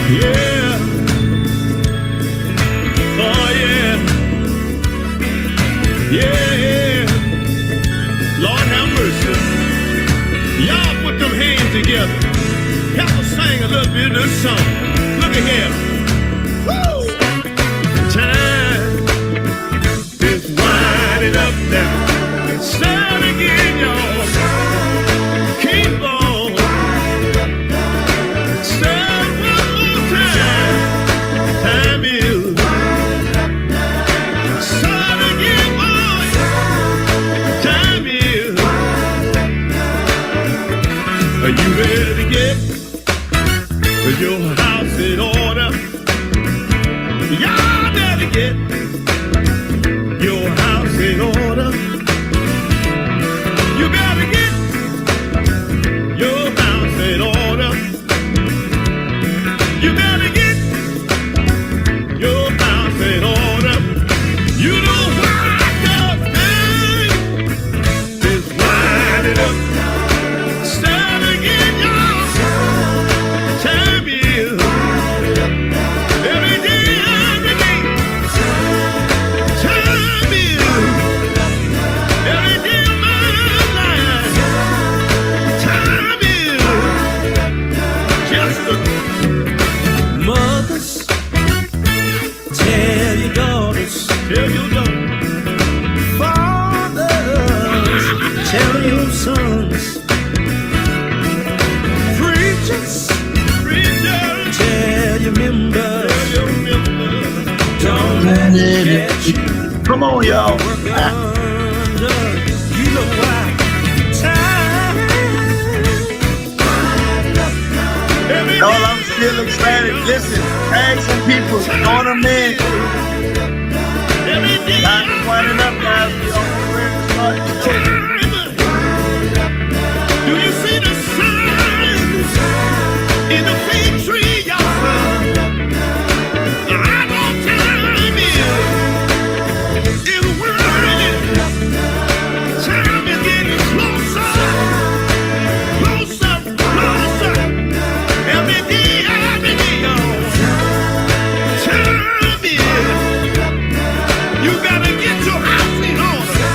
Yeah. Oh, yeah. Yeah. Lord have mercy. Y'all put them hands together. Help us sing a little bit of this song. Look at here. Woo! Time is winding up now. Start again, y'all. Keep on. Start one more time. Time is. Start again, boy. Time is. Are you ready to get your house in order? Y'all better get your house in order. You gotta get your house in order. You gotta get your house in order. You know why the is winding up. Start again, y'all. Time is every day, every day. Time is every day of my life. Time is just a mothers. Tell your daughters. Tell your daughters. Fathers. Tell your sons. Preachers. Preachers. Tell your members. Tell your members. Don't let it get you. Come on, y'all. Work under. You know why. Time. Every Y'all, day. I'm still excited. Listen, tag some people, throw them in. Every day. Time is winding up, guys. We on the way to start the show. Do you see the signs in the fig tree, y'all? I know time is whirling. Time is getting closer, closer, closer. Every day, y'all. Time is. You gotta get your house in order.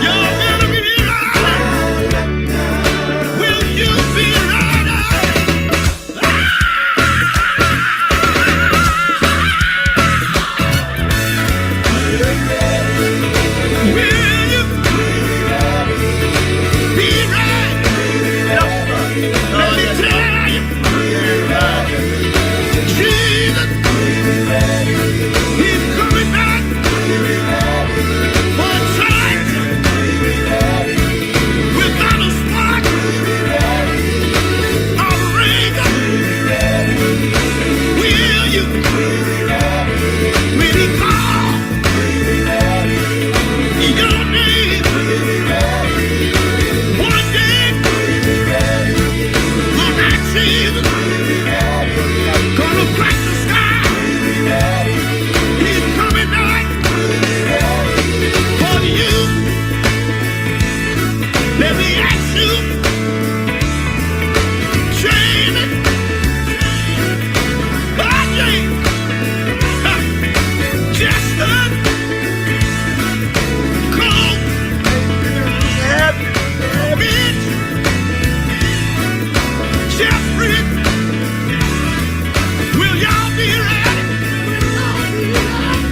Y'all better be ready. Will you be ready? Will you be ready? Let me tell you, Jesus, He's coming back for a church without a spot or wrinkle. Will you? When He calls your name, one day, on that Jesus, gonna crack the sky. He's coming back for you. Let me ask you, Jamie, Chester, Cole, Mitch, Jeffrey, will y'all be ready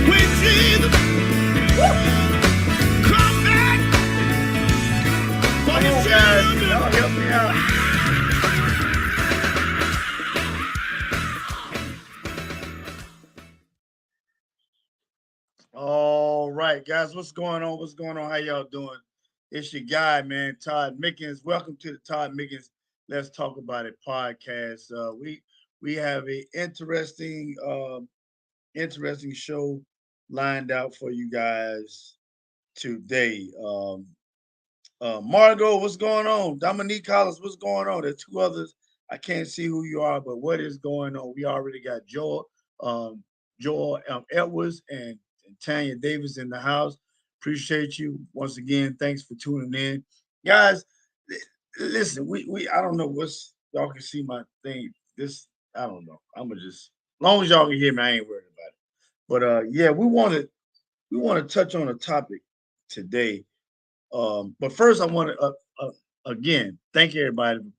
when Jesus come back for Come His on, guys. children? Y'all help me out. All right, guys. What's going on? What's going on? How y'all doing? It's your guy, man, Todd Mickens. Welcome to the Todd Mickens Let's Talk About It podcast. We have a interesting show lined out for you guys today. Margot, what's going on? Dominique Collins, what's going on? There's two others. I can't see who you are, but what is going on? We already got Joel Edwards and Tanya Davis in the house. Appreciate you once again. Thanks for tuning in, guys. Listen, we I don't know what's y'all can see my thing. This I don't know. I'm gonna just as long as y'all can hear me, I ain't worried about it. But yeah, we want to touch on a topic today. But first, I want to again thank everybody for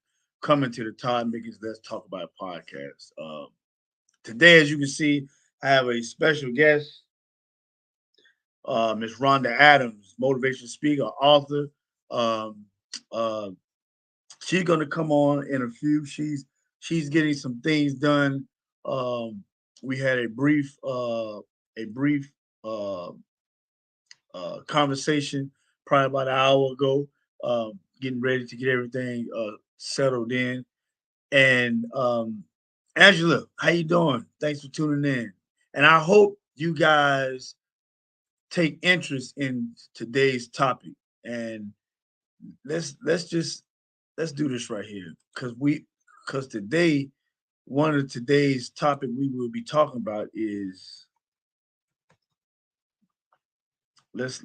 coming to the Todd Mickens Let's Talk About It podcast. Today, as you can see, I have a special guest, Miss Rhonda Adams, motivation speaker, author. Um, uh, she's gonna come on in a few. She's getting some things done. Um, we had a brief uh, conversation probably about an hour ago, getting ready to get everything settled in. And Angela, how you doing? Thanks for tuning in. And I hope you guys take interest in today's topic. And let's let's do this right here because today one of today's topic we will be talking about is let's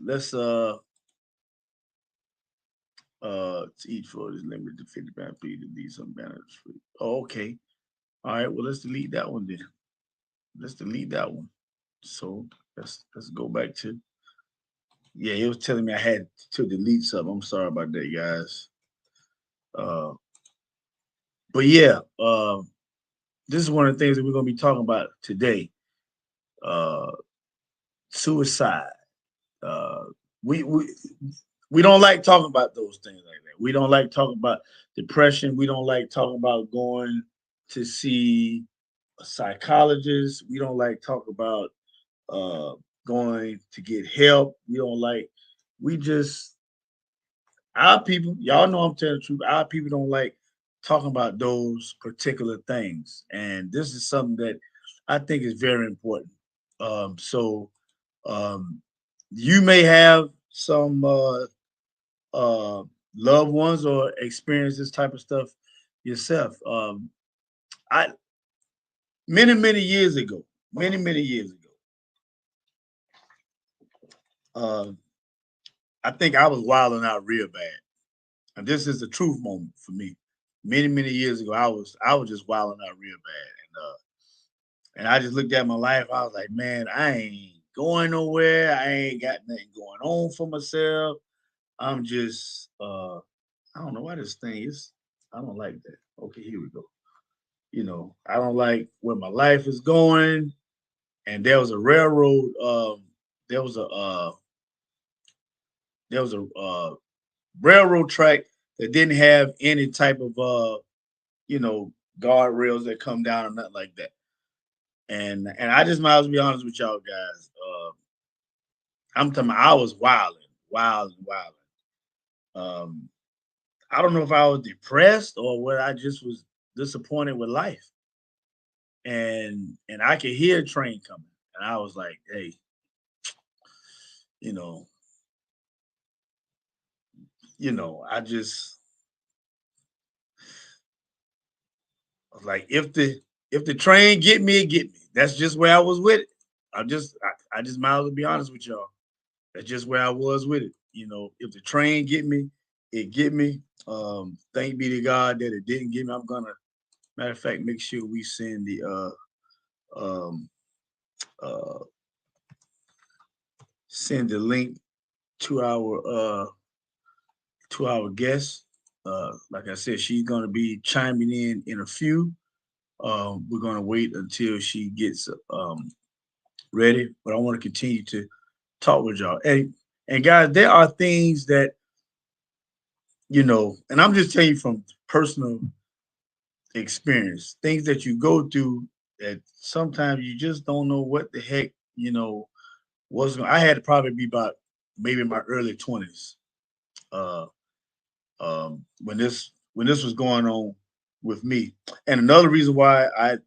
to each floor is limited to 50 pound feet to leave some banners free. Oh, okay. All right, well let's delete that one then. Let's delete that one. So let's go back to yeah, it was telling me I had to delete something. I'm sorry about that, guys. Uh but yeah, this is one of the things that we're gonna be talking about today. Uh Suicide. Uh we we we don't like talking about those things like that. We don't like talking about depression. We don't like talking about going to see a psychologist. We don't like talk about uh, going to get help. We don't like. We just our people. Y'all know I'm telling the truth. Our people don't like talking about those particular things, and this is something that I think is very important. So um, you may have some uh, loved ones or experience this type of stuff yourself. I many years ago, many years ago, uh, I think I was wilding out real bad, and this is the truth moment for me. Many years ago, I was just wilding out real bad, and I just looked at my life. I was like, man, I ain't going nowhere. I ain't got nothing going on for myself. I'm just I don't know why this thing is. I don't like that. Okay, here we go. I don't like where my life is going. And there was a railroad. There was a railroad track that didn't have any type of you know guardrails that come down or nothing like that. And I just might as well be honest with y'all guys. I'm talking. I was wilding. Um, I don't know if I was depressed or what. I just was disappointed with life, and I could hear a train coming, and I was like, hey, you know, I just was like, if the train get me, it get me. That's just where I was with it. I just might as well be honest with y'all. That's just where I was with it. If the train get me, it get me. Thank be to God that it didn't get me. I'm gonna matter of fact make sure we send the um uh send the link to our guest. Like I said, she's gonna be chiming in a few. We're gonna wait until she gets ready, but I want to continue to talk with y'all. And guys, there are things that and I'm just telling you from personal experience, things that you go through that sometimes you just don't know what the heck was. I had to probably be about maybe in my early 20s uh, when this was going on with me. And another reason why I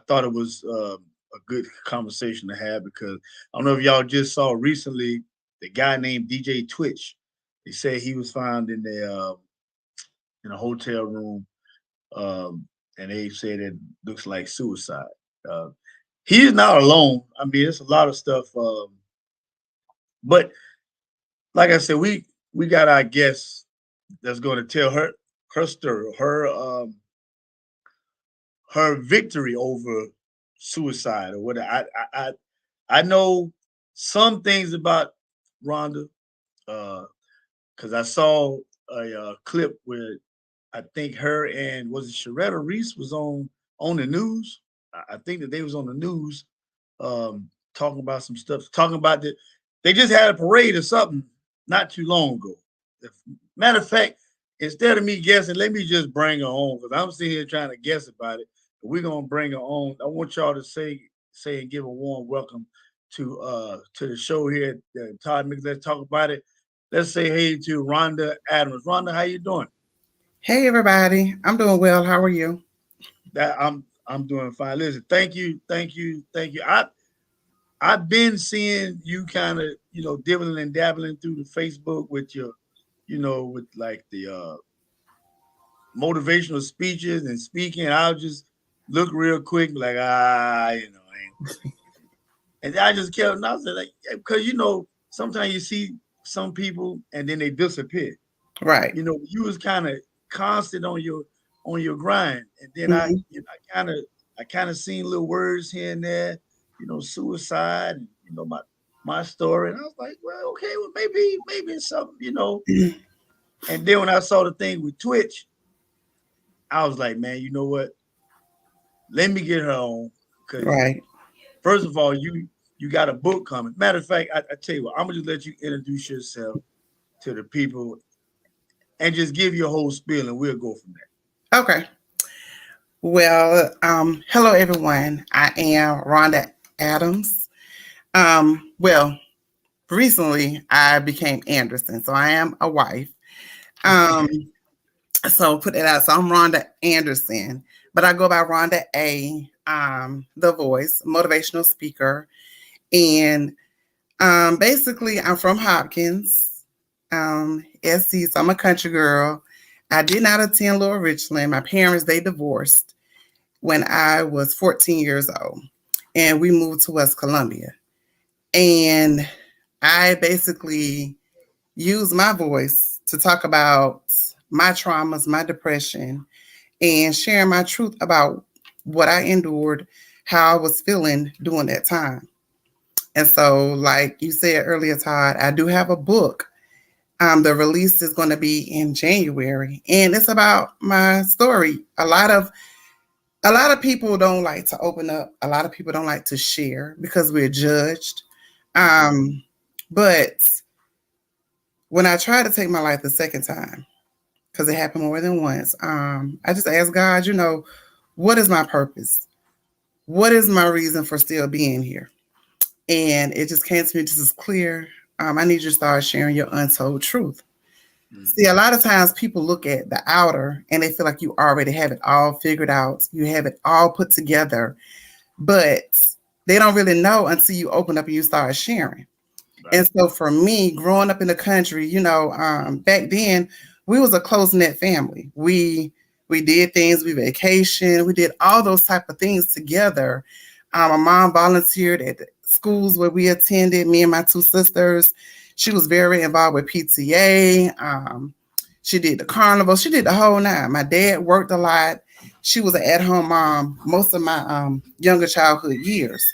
thought it was a good conversation to have because I don't know if y'all just saw recently the guy named DJ Twitch. They said he was found in a hotel room, and they said it looks like suicide. Uh, he's not alone. I mean, it's a lot of stuff. But like I said, we got our guest that's going to tell her story, her victory over suicide or whatever. I know some things about Rhonda because I saw a clip where I think her and was it Sharetta Reese was on the news. I think that they was on the news talking about some stuff, talking about that they just had a parade or something not too long ago. Matter of fact, instead of me guessing, let me just bring her on because I'm sitting here trying to guess about it. We're gonna bring her on. I want y'all to say and give a warm welcome to the show here. Todd, let's talk about it. Let's say hey to Rhonda Adams. Rhonda, how you doing? Hey everybody, I'm doing well. How are you? That I'm doing fine. Listen, thank you. I've been seeing you kind of dibbling and dabbling through the Facebook with your with like the motivational speeches and speaking. I'll just look real quick, like and I just kept and I was like because sometimes you see some people and then they disappear. Right. You was kind of constant on your grind, and then Hmm. I kind of seen little words here and there, suicide, and my story, and I was like, well, okay, well maybe it's something. And then when I saw the thing with Twitch, I was like, man, you know what? Let me get her on because Right. first of all, you got a book coming. Matter of fact, I tell you what, I'm gonna just let you introduce yourself to the people and just give your whole spiel, and we'll go from there. Okay. Well, hello everyone. I am Rhonda Adams. Well, recently I became Anderson, so I am a wife. Um, so put that out. So I'm Rhonda Anderson, but I go by Rhonda A. The Voice, motivational speaker, and basically I'm from Hopkins, SC. So I'm a country girl. I did not attend Lower Richland. My parents they divorced when I was 14 years old, and we moved to West Columbia. And I basically use my voice to talk about my traumas, my depression, and sharing my truth about what I endured, how I was feeling during that time. And so, like you said earlier, Todd, I do have a book. The release is going to be in January, and it's about my story. A lot of people don't like to open up. A lot of people don't like to share because we're judged. Mhm. Um, but when I tried to take my life the second time, because it happened more than once, I just asked God, what is my purpose? What is my reason for still being here? And it just came to me just as clear. I need you to start sharing your untold truth. See, a lot of times people look at the outer and they feel like you already have it all figured out. You have it all put together, but they don't really know until you open up and you start sharing. Right. And so for me, growing up in the country, back then we was a close knit family. We did things, we vacation, we did all those type of things together. My mom volunteered at the schools where we attended. Me and my two sisters. She was very involved with PTA. She did the carnival. She did the whole nine. My dad worked a lot. She was an at-home mom most of my younger childhood years.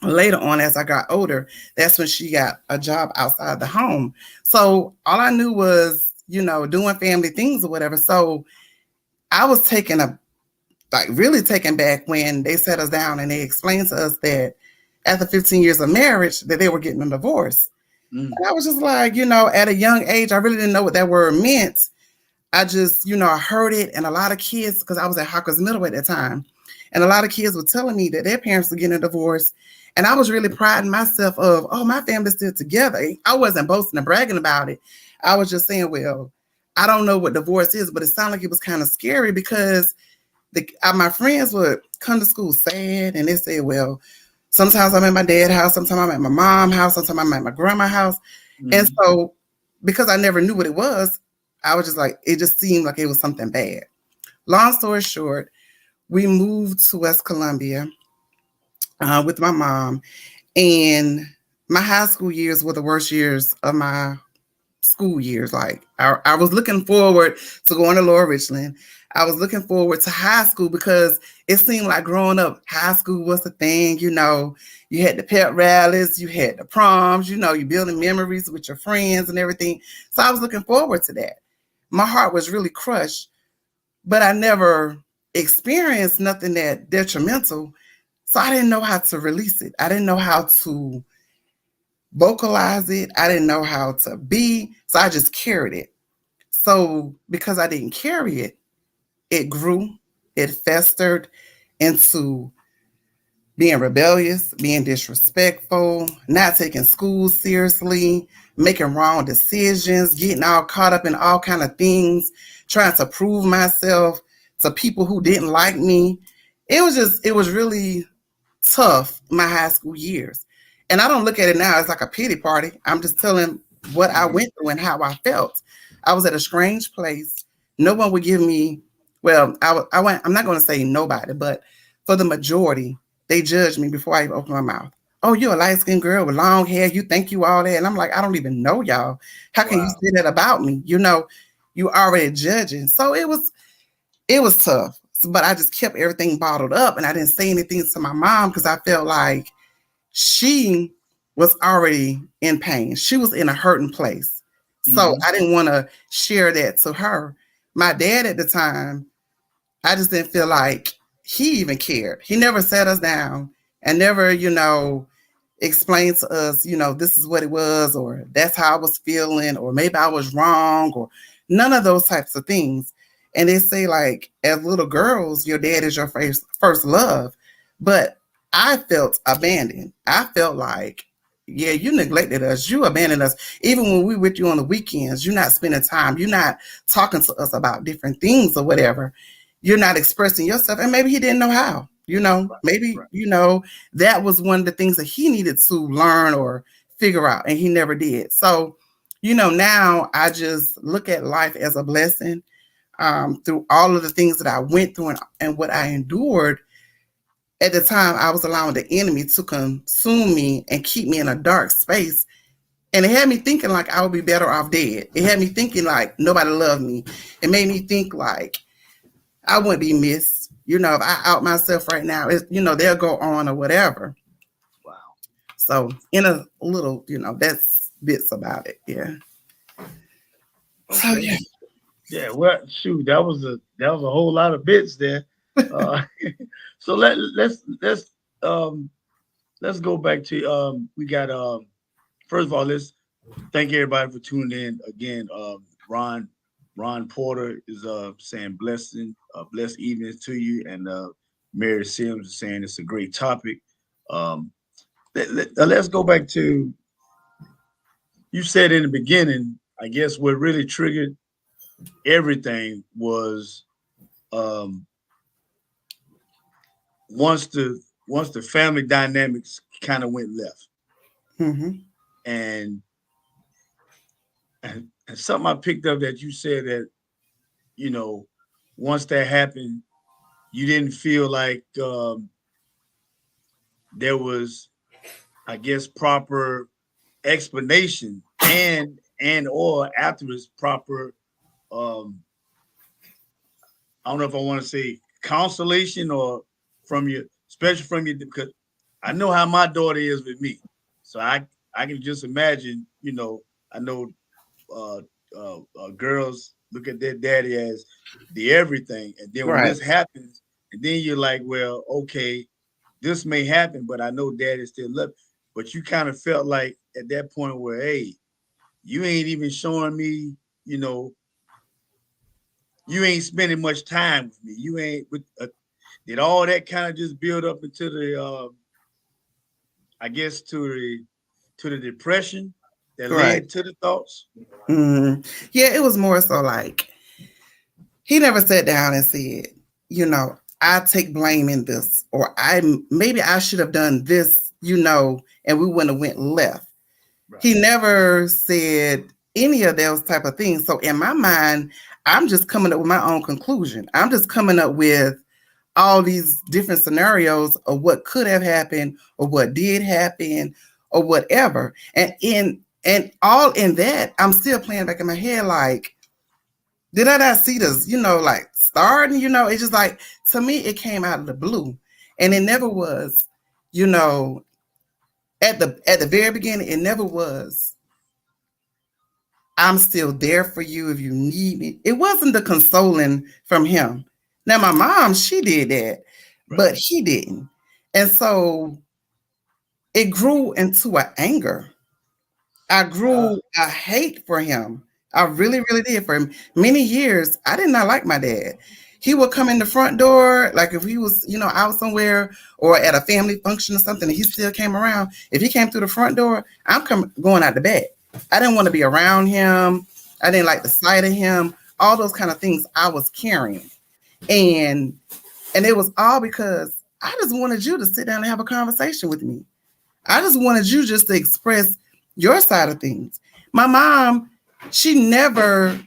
Later on, as I got older, that's when she got a job outside the home. So all I knew was, doing family things or whatever. So I was really taken back when they set us down and they explained to us that after 15 years of marriage, that they were getting a divorce. Mm. And I was just like, at a young age, I really didn't know what that word meant. I just, I heard it, and a lot of kids, because I was at Hawkins Middle at that time, and a lot of kids were telling me that their parents were getting a divorce, and I was really priding myself of, oh, my family's still together. I wasn't boasting and bragging about it. I was just saying, well, I don't know what divorce is, but it sounded like it was kind of scary because my friends would come to school sad, and they say, well, sometimes I'm at my dad's house, sometimes I'm at my mom's house, sometimes I'm at my grandma's house. And Mm. so because I never knew what it was, I was just like, it just seemed like it was something bad. Long story short, we moved to West Columbia with my mom, and my high school years were the worst years of my school years. Like I was looking forward to going to Lower Richland. I was looking forward to high school because it seemed like growing up, high school was the thing. You know, you had the pep rallies, you had the proms, you know, you building memories with your friends and everything. So I was looking forward to that. My heart was really crushed, but I never experienced nothing that detrimental. So I didn't know how to release it. I didn't know how to vocalize it. I didn't know how to be. So I just carried it. So because I didn't carry it, it grew, it festered into being rebellious, being disrespectful, not taking school seriously, making wrong decisions, getting all caught up in all kind of things, trying to prove myself to people who didn't like me. It was really tough my high school years. And I don't look at it now as like a pity party. I'm just telling what I went through and how I felt. I was at a strange place. No one would give me, well, I went, I'm not going to say nobody, but for the majority, they judged me before I even opened my mouth. Oh, you're a light-skinned girl with long hair. You think you all that. And I'm like, I don't even know y'all. How can you say that about me? You know, you already judging. So it was tough. But I just kept everything bottled up and I didn't say anything to my mom because I felt like she was already in pain. She was in a hurting place. So I didn't want to share that to her. My dad at the time, I just didn't feel like he even cared. He never sat us down and never, you know, explained to us, you know, this is what it was, or that's how I was feeling, or maybe I was wrong, or none of those types of things. And they say, like, as little girls, your dad is your first love. But I felt abandoned. I felt like, yeah, you neglected us. You abandoned us. Even when we were with you on the weekends, you're not spending time. You're not talking to us about different things or whatever. You're not expressing yourself. And maybe he didn't know how, you know, maybe, you know, that was one of the things that he needed to learn or figure out. And he never did. So, you know, now I just look at life as a blessing. Through all of the things that I went through and what I endured, at the time I was allowing the enemy to consume me and keep me in a dark space. And it had me thinking like I would be better off dead. It had me thinking like nobody loved me. It made me think like I wouldn't be missed. You know, if I out myself right now, you know, they'll go on or whatever. Wow. So in a little, you know, that's bits about it. Yeah. Okay. So yeah. Yeah, well, shoot, that was a whole lot of bits there. So let's go back to we got first of all, let's thank everybody for tuning in again. Ron Porter is saying blessed evenings to you, and Mary Sims is saying it's a great topic. Let's go back to, you said in the beginning, I guess what really triggered everything was once the family dynamics kind of went left. And something I picked up that you said that, you know, once that happened, you didn't feel like there was, I guess, proper explanation and or afterwards proper I don't know if I want to say consolation or from you, especially from you, because I know how my daughter is with me. So I can just imagine, you know, I know girls look at their daddy as the everything. And then when this happens, and then you're like, well, okay, this may happen, but I know daddy still love. But you kind of felt like at that point where, hey, you ain't even showing me, you know, you ain't spending much time with me. You ain't with did all that kind of just build up into the I guess to the depression that led to the thoughts? Yeah, it was more so like he never sat down and said, you know, I take blame in this, or maybe I should have done this, you know, and we wouldn't have went left. Right. He never said any of those type of things. So in my mind, I'm just coming up with my own conclusion. I'm just coming up with all these different scenarios of what could have happened or what did happen or whatever. And And all in that, I'm still playing back in my head, like, did I not see this, like starting, it's just like, to me, it came out of the blue. And it never was, you know, at the very beginning, it never was, I'm still there for you if you need me. It wasn't the consoling from him. Now, my mom, she did that, but he didn't. And so it grew into an anger. I grew a hate for him. I really, really did. For many years, I did not like my dad. He would come in the front door, like if he was, out somewhere or at a family function or something, and he still came around. If he came through the front door, I'm going out the back. I didn't want to be around him. I didn't like the sight of him. All those kind of things I was carrying. And it was all because I just wanted you to sit down and have a conversation with me. I just wanted you just to express your side of things. My mom, she never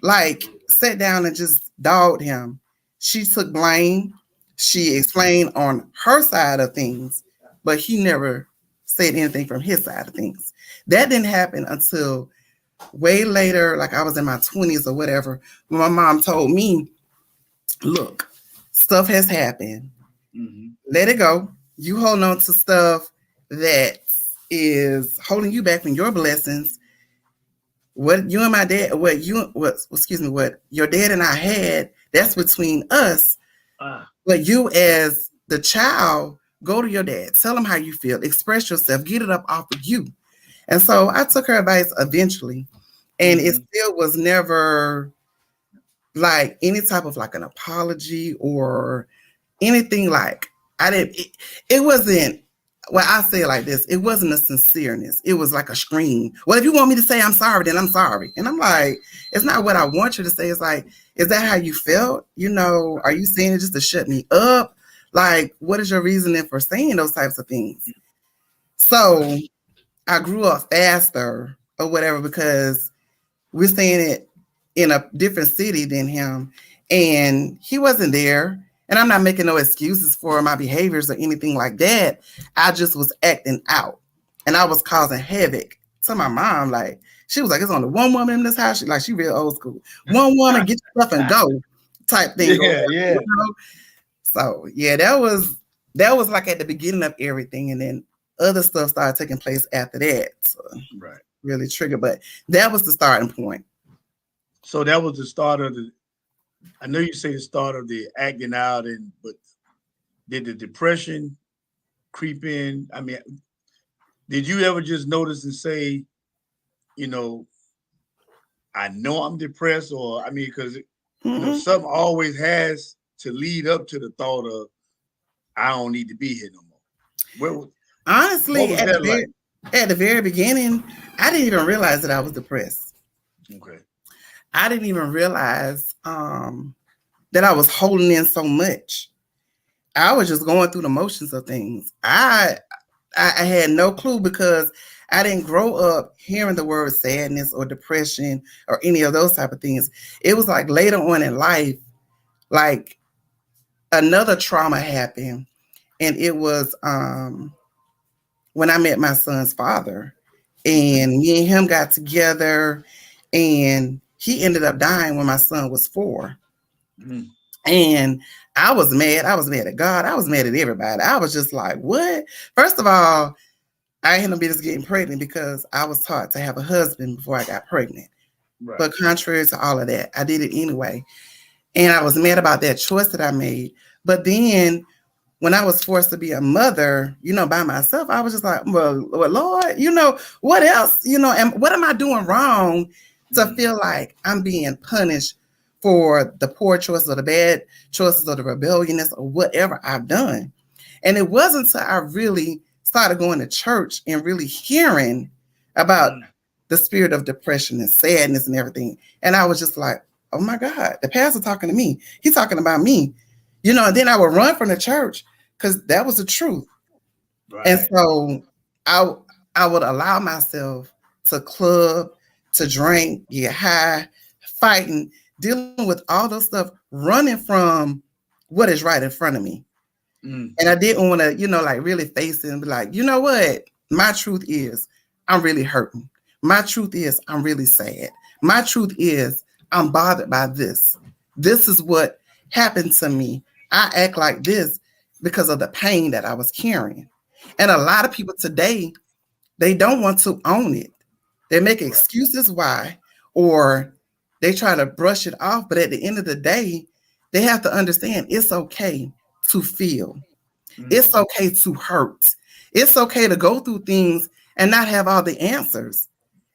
sat down and just dogged him. She took blame. She explained on her side of things, but he never said anything from his side of things. That didn't happen until way later, like I was in my 20s or whatever, when my mom told me, look, stuff has happened. Mm-hmm. Let it go. You hold on to stuff that is holding you back from your blessings. What your dad and I had, that's between us. But you as the child, go to your dad, tell him how you feel, express yourself, get it up off of you. And so I took her advice eventually, and it still was never like any type of like an apology or anything. Like it wasn't, well, I say it like this, it wasn't a sincereness. It was like a scream. Well, if you want me to say I'm sorry, then I'm sorry. And I'm like, it's not what I want you to say. It's like, is that how you felt? Are you saying it just to shut me up? Like, what is your reasoning for saying those types of things? So I grew up faster or whatever because we're staying it in a different city than him, and he wasn't there. And I'm not making no excuses for my behaviors or anything like that. I just was acting out, and I was causing havoc to my mom. Like, she was like, it's only one woman in this house. She real old school. One woman, get your stuff and go type thing. Yeah. So yeah, that was like at the beginning of everything, and then other stuff started taking place after that. So really triggered, but that was the starting point. So that was the start of I know you say the start of the acting out, but did the depression creep in? I mean, did you ever just notice and say, I know I'm depressed, or because something always has to lead up to the thought of I don't need to be here no more. Honestly, at the very beginning, I didn't even realize that I was depressed. Okay. I didn't even realize that I was holding in so much. I was just going through the motions of things. I had no clue because I didn't grow up hearing the word sadness or depression or any of those type of things. It was like later on in life, like another trauma happened, and it was when I met my son's father, and me and him got together, and he ended up dying when my son was 4. Mm-hmm. And I was mad. I was mad at God. I was mad at everybody. I was just like, what? First of all, I had no business getting pregnant because I was taught to have a husband before I got pregnant. Right. But contrary to all of that, I did it anyway. And I was mad about that choice that I made. But then when I was forced to be a mother, by myself, I was just like, well Lord, what else? And what am I doing wrong to feel like I'm being punished for the poor choices or the bad choices or the rebelliousness or whatever I've done? And it wasn't until I really started going to church and really hearing about the spirit of depression and sadness and everything. And I was just like, oh my God, the pastor talking to me. He's talking about me. And then I would run from the church because that was the truth. Right. And so I would allow myself to club, to drink, get high, fighting, dealing with all those stuff, running from what is right in front of me. And I didn't want to, really face it and be like, you know what? My truth is I'm really hurting. My truth is I'm really sad. My truth is I'm bothered by this. This is what happened to me. I act like this because of the pain that I was carrying. And a lot of people today, they don't want to own it. They make Right. excuses why, or they try to brush it off. But at the end of the day, they have to understand it's okay to feel. It's Mm. okay to hurt. It's okay to go through things and not have all the answers.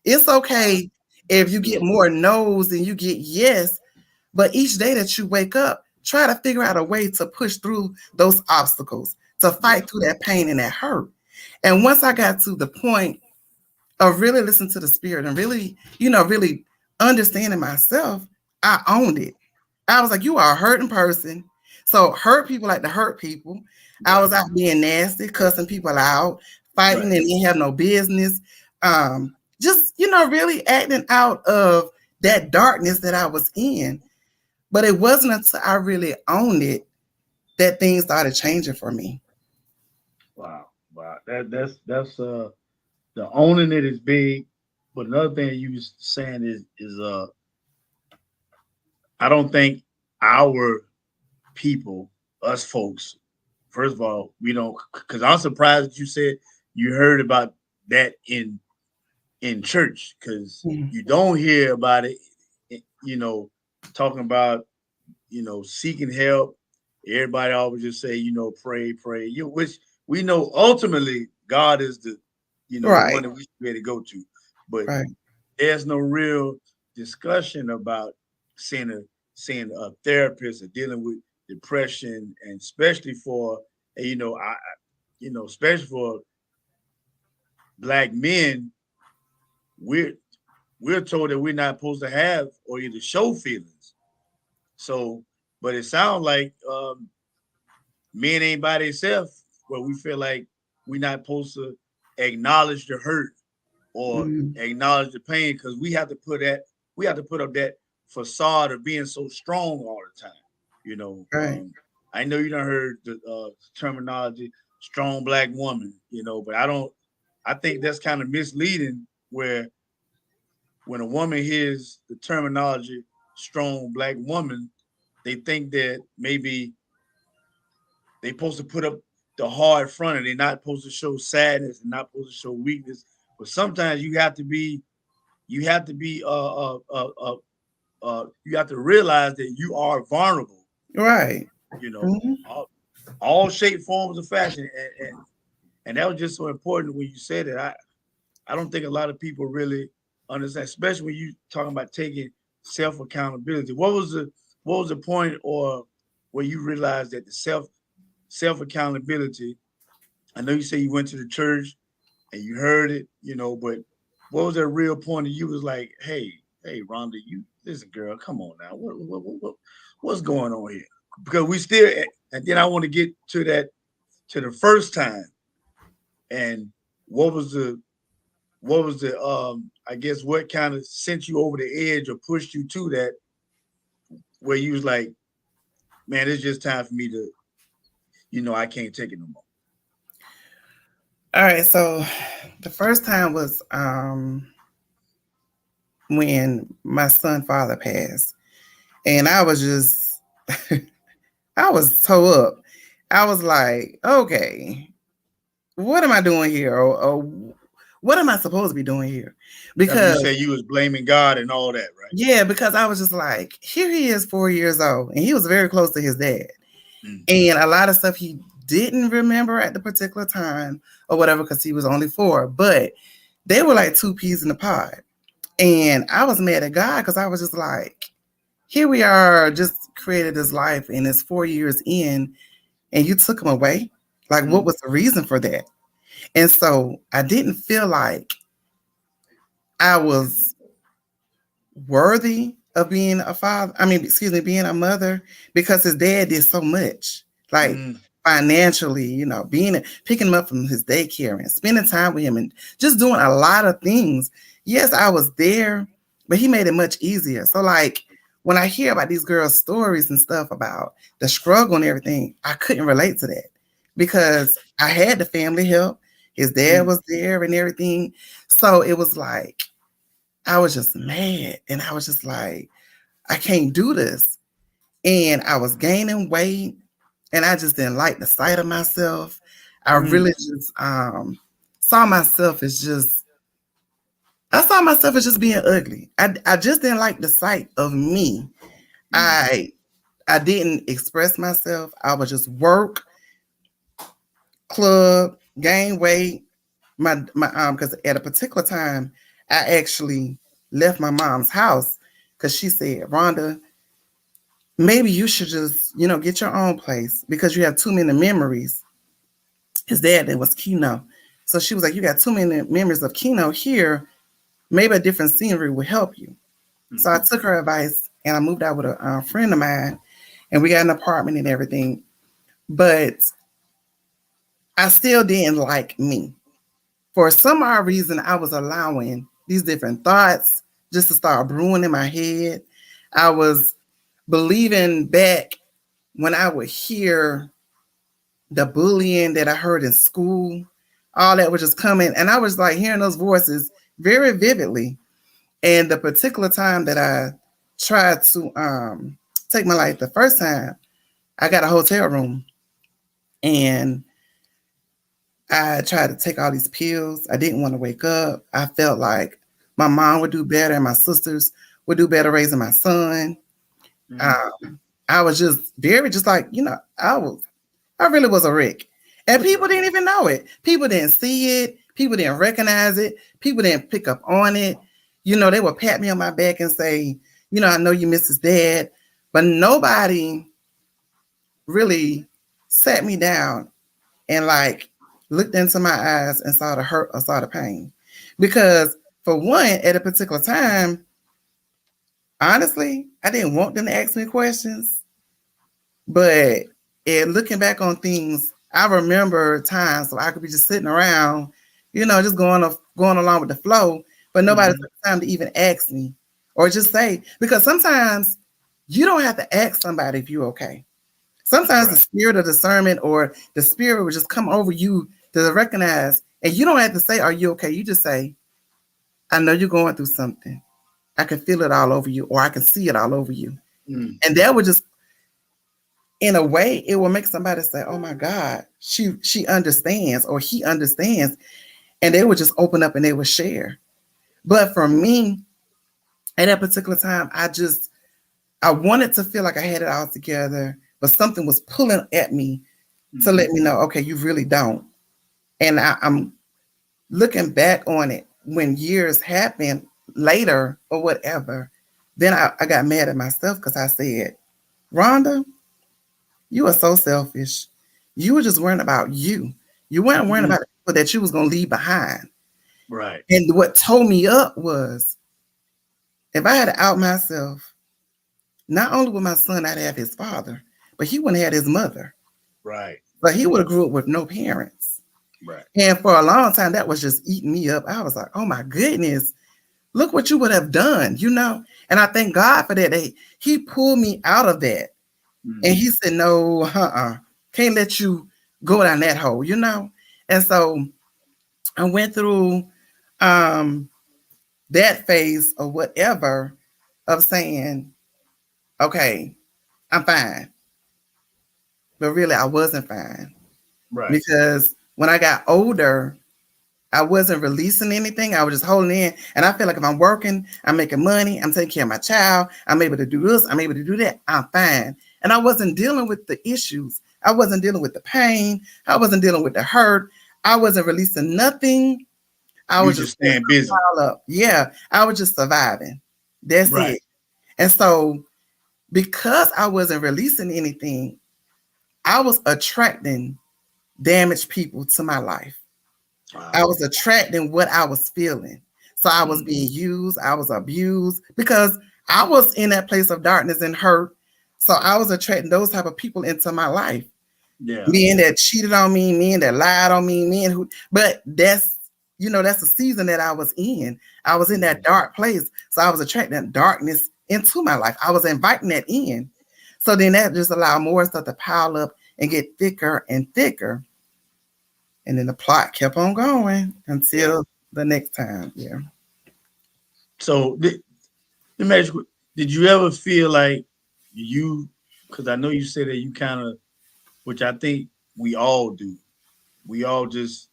It's Wow. okay if That's you get good. more no's than you get yes, but each day that you wake up, try to figure out a way to push through those obstacles, to Yeah. fight through that pain and that hurt. And once I got to the point of really listening to the spirit and really, really understanding myself, I owned it. I was like, you are a hurting person. So hurt people like to hurt people. I Right. was out being nasty, cussing people out, fighting Right. and didn't have no business. Just, really acting out of that darkness that I was in. But it wasn't until I really owned it that things started changing for me. Wow. Wow. That's the owning it is big. But another thing you was saying is I don't think our people, us folks, first of all, we don't, because I'm surprised that you said you heard about that in church, because Mm. you don't hear about it, you know, talking about, seeking help. Everybody always just say, pray, pray. Which we know ultimately God is the one Right, that we should be able to go to. But right, there's no real discussion about seeing a therapist or dealing with depression, and especially for especially for black men, we're we're told that we're not supposed to have or either show feelings. So, but it sounds like men ain't by themselves, where we feel like we're not supposed to acknowledge the hurt or mm, acknowledge the pain, because we have to put up that facade of being so strong all the time. You know, right, um, I know you done heard the terminology "strong black woman," but I don't. I think that's kind of misleading. Where when a woman hears the terminology "strong black woman," they think that maybe they supposed to put up the hard front, and they're not supposed to show sadness and not supposed to show weakness. But sometimes you have to realize that you are vulnerable. right. You know, Mhm. all shape, forms, of fashion, and that was just so important when you said it. I don't think a lot of people really understand, especially when you talking about taking self accountability. What was the point, or where you realized that the self accountability? I know you say you went to the church and you heard it, but what was that real point that you was like, hey, Rhonda, you listen, girl, come on now, what's going on here? Because we still, and then I want to get to that, to the first time, and what was the I guess what kind of sent you over the edge or pushed you to that, where you was like, man, it's just time for me to, I can't take it no more. All right, so the first time was when my son father passed, and I was just I was toe up. I was like, okay, what am I doing here, or what am I supposed to be doing here? That's when you Because say you was blaming God and all that, right? yeah, because I was just like, here he is, 4 years old, and he was very close to his dad, Mm. and a lot of stuff he didn't remember at the particular time or whatever because he was only 4, but they were like two peas in the pod. And I was mad at God because I was just like, here we are, just created this life and it's 4 years in, and you took him away. Like, what Mm. was the reason for that? And so I didn't feel like I was worthy of being a father. I mean, excuse me, being a mother, because his dad did so much, like Mm. financially, picking him up from his daycare and spending time with him and just doing a lot of things. Yes, I was there, but he made it much easier. So, like, when I hear about these girls' stories and stuff about the struggle and everything, I couldn't relate to that because I had the family help. His dad Mm. was there and everything. So it was like, I was just mad. And I was just like, I can't do this. And I was gaining weight and I just didn't like the sight of myself. I really just saw myself as just, I saw myself as just being ugly. I just didn't like the sight of me. I didn't express myself. I would just work, club, gain weight. My because at a particular time, I actually left my mom's house because she said, Rhonda, maybe you should just, get your own place because you have too many memories. His dad, that was Keno. So she was like, you got too many memories of Keno here. Maybe a different scenery would help you. So I took her advice and I moved out with a friend of mine and we got an apartment and everything. But I still didn't like me. For some odd reason, I was allowing these different thoughts just to start brewing in my head. I was believing back when I would hear the bullying that I heard in school, all that was just coming. And I was like hearing those voices very vividly. And the particular time that I tried to take my life the first time, I got a hotel room and I tried to take all these pills. I didn't want to wake up. I felt like my mom would do better and my sisters would do better raising my son. I was just very, just like, I really was a wreck. And people didn't even know it. People didn't see it. People didn't recognize it. People didn't pick up on it. They would pat me on my back and say, I know you miss his dad. But nobody really sat me down and like looked into my eyes and saw the hurt or saw the pain. Because for one, at a particular time, honestly, I didn't want them to ask me questions. But looking back on things, I remember times so I could be just sitting around, just going along with the flow, but nobody took the time to even ask me or just say, because sometimes you don't have to ask somebody if you're okay. Sometimes the spirit of discernment or the spirit will just come over you to recognize, and you don't have to say, are you okay? You just say, I know you're going through something. I can feel it all over you, or I can see it all over you. And that would just, in a way, it will make somebody say, oh my God, she understands or he understands. And they would just open up and they would share. But for me, at that particular time, I wanted to feel like I had it all together, but something was pulling at me to let me know, okay, you really don't. And I'm looking back on it when years happen later or whatever, then I got mad at myself because I said, Rhonda, you are so selfish. You were just worrying about you. You weren't worrying about the people that you was going to leave behind. Right. And what told me up was, if I had to out myself, not only would my son not have his father, but he wouldn't have his mother. Right. But he would have grew up with no parents. Right. And for a long time, that was just eating me up. I was like, oh my goodness, look what you would have done, And I thank God for that. He pulled me out of that. And he said, no, can't let you go down that hole, And so I went through that phase or whatever of saying, okay, I'm fine. But really, I wasn't fine. Right. Because when I got older, I wasn't releasing anything. I was just holding in. And I feel like if I'm working, I'm making money, I'm taking care of my child, I'm able to do this, I'm able to do that, I'm fine. And I wasn't dealing with the issues. I wasn't dealing with the pain. I wasn't dealing with the hurt. I wasn't releasing nothing. I was just staying busy. Up. Yeah, I was just surviving. That's it. And so because I wasn't releasing anything, I was attracting damaged people to my life. Wow. I was attracting what I was feeling. So I was being used. I was abused because I was in that place of darkness and hurt. So I was attracting those type of people into my life. Yeah. Men that cheated on me, men that lied on me, but that's the season that I was in. I was in that dark place. So I was attracting darkness into my life. I was inviting that in. So then that just allowed more stuff to pile up and get thicker and thicker. And then the plot kept on going until the next time. Yeah. So let me ask you, did you ever feel like you? Because I know you said that you kind of, which I think we all do. We all just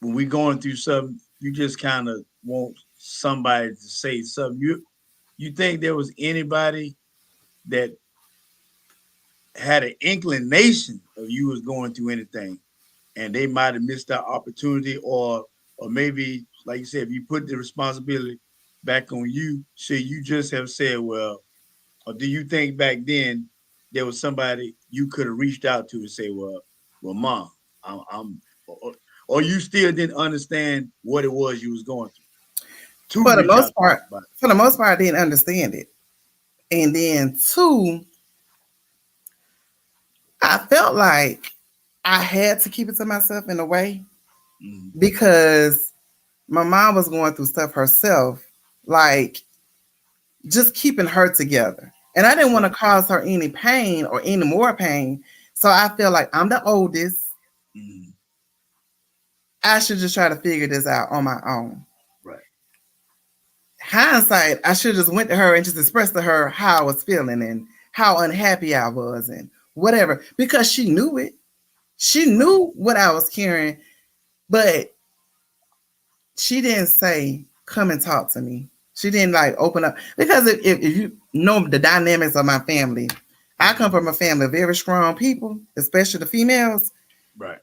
when we going through something, you just kind of want somebody to say something. You think there was anybody that had an inclination of you was going through anything, and they might have missed that opportunity, or maybe like you said, if you put the responsibility back on you, should you just have said, well, or do you think back then there was somebody you could have reached out to and say, well, mom, I'm or you still didn't understand what it was you was going through to For the reach out most to part, somebody. I didn't understand it. And then two, I felt like I had to keep it to myself in a way Mm-hmm. because my mom was going through stuff herself, like just keeping her together. And I didn't want to Right. cause her any pain or any more pain. So I feel like I'm the oldest. Mm-hmm. I should just try to figure this out on my own. Right. Hindsight, I should have just went to her and just expressed to her how I was feeling and how unhappy I was and whatever, because she knew it. She Right. knew what I was carrying, but she didn't say, come and talk to me. She didn't like open up because if you know the dynamics of my family, I come Mm-hmm. from a family of very strong people, especially the females, Right.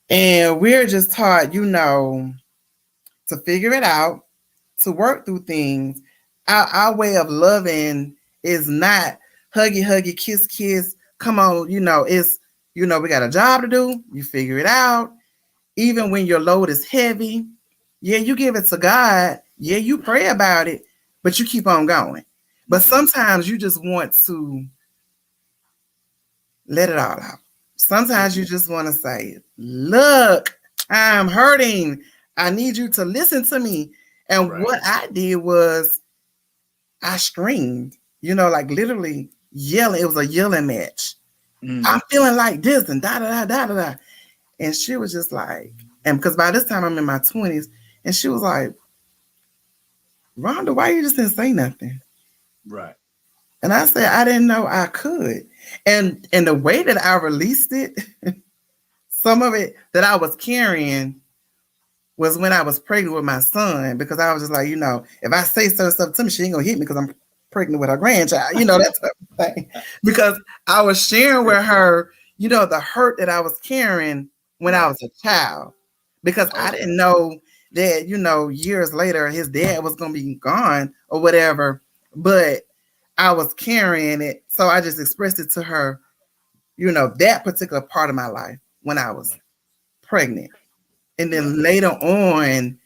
and we're just taught, to figure it out, to work through things. Our way of loving is not huggy, huggy, kiss, kiss. Come on, we got a job to do. You figure it out. Even when your load is heavy, yeah, you give it to God. Yeah, you pray about it, but you keep on going. But Mm-hmm. sometimes you just want to let it all out. Sometimes you just want to say, look, I'm hurting. I need you to listen to me. And Right. what I did was I screamed, like literally yelling. It was a yelling match. Mm-hmm. I'm feeling like this and da da da da da da. And she was just like, and because by this time I'm in my 20s, and she was like, Rhonda, why you just didn't say nothing? Right. And I said, I didn't know I could. And the way that I released it, some of it that I was carrying was when I was pregnant with my son, because I was just like, if I say certain stuff to me, she ain't gonna hit me because I'm pregnant with her grandchild, that type of thing. Because I was sharing with her, the hurt that I was carrying when I Right. was a child. Because I Okay. didn't know that, years later his dad was gonna be gone or whatever. But I was carrying it. So I just expressed it to her, that particular part of my life when I was pregnant. And Right. then later on,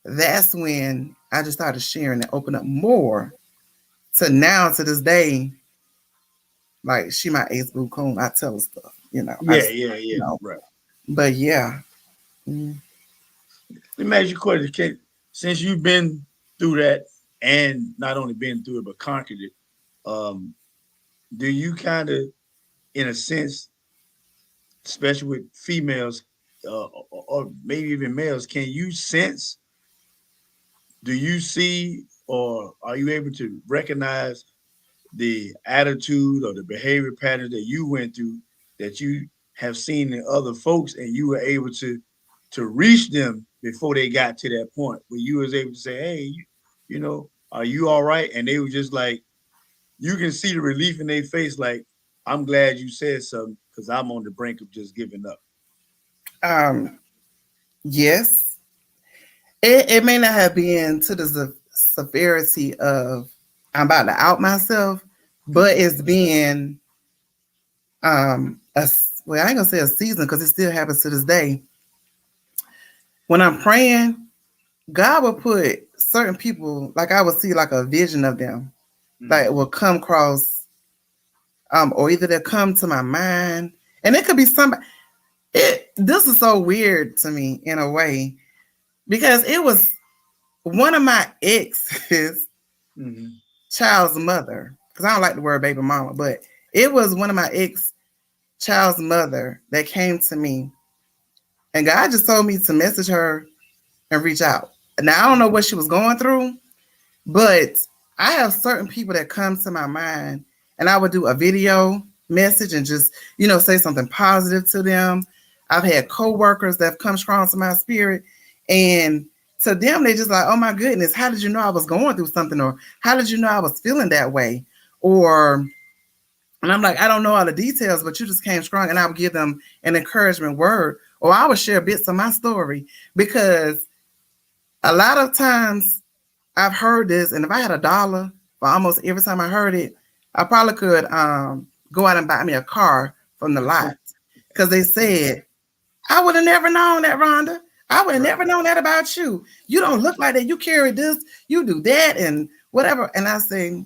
that's when I just started sharing and open up more. To now, to this day, like she my ace boo coon. I tell her stuff, I Yeah. just, Yeah. Yeah. Right. but yeah. Mm. Let me ask you a question. Since you've been through that and not only been through it but conquered it, um, do you kind of, in a sense, especially with females or maybe even males, can you sense? Do you see or are you able to recognize the attitude or the behavior pattern that you went through that you have seen in other folks, and you were able to reach them before they got to that point where you was able to say, hey, are you all right? And they were just like, you can see the relief in their face, like, I'm glad you said something because I'm on the brink of just giving up. Um, yes, it may not have been to the severity of I'm about to out myself, but Mm-hmm. it's been well, I ain't gonna say a season because it still happens to this day. When I'm praying, God will put certain people, like I would see like a vision of them, Mm-hmm. like it will come across, or either they'll come to my mind, and it could be somebody. This is so weird to me in a way because it was one of my ex's Mm-hmm. child's mother. Because I don't like the word baby mama, but it was one of my ex child's mother that came to me, and God just told me to message her and reach out. Now I don't know what she was going through, but I have certain people that come to my mind, and I would do a video message and just, say something positive to them. I've had coworkers that have come strong to my spirit, and to them, they just like, oh my goodness, how did you know I was going through something? Or how did you know I was feeling that way? And I'm like, I don't know all the details, but you just came strong. And I would give them an encouragement word, or I would share bits of my story, because a lot of times I've heard this, and if I had $1 for almost every time I heard it, I probably could go out and buy me a car from the lot, because they said, I would have never known that, Rhonda. I would have never known that about you. You don't look like that. You carry this, you do that, and whatever. And I say,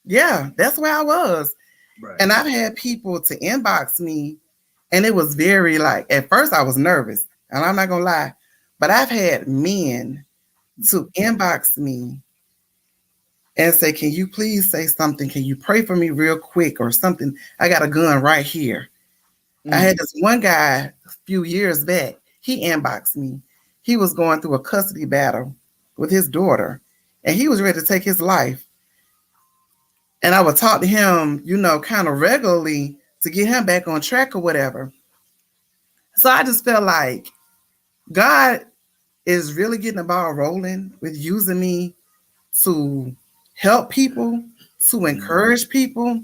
yeah, that's where I was. Right. And I've had people to inbox me, and it was very like, at first I was nervous, and I'm not gonna lie, but I've had men to inbox me and say, can you please say something? Can you pray for me real quick or something? I got a gun right here. I had this one guy a few years back. He inboxed me. He was going through a custody battle with his daughter, and he was ready to take his life. And I would talk to him, kind of regularly to get him back on track or whatever. So I just felt like God is really getting the ball rolling with using me to help people, to encourage people.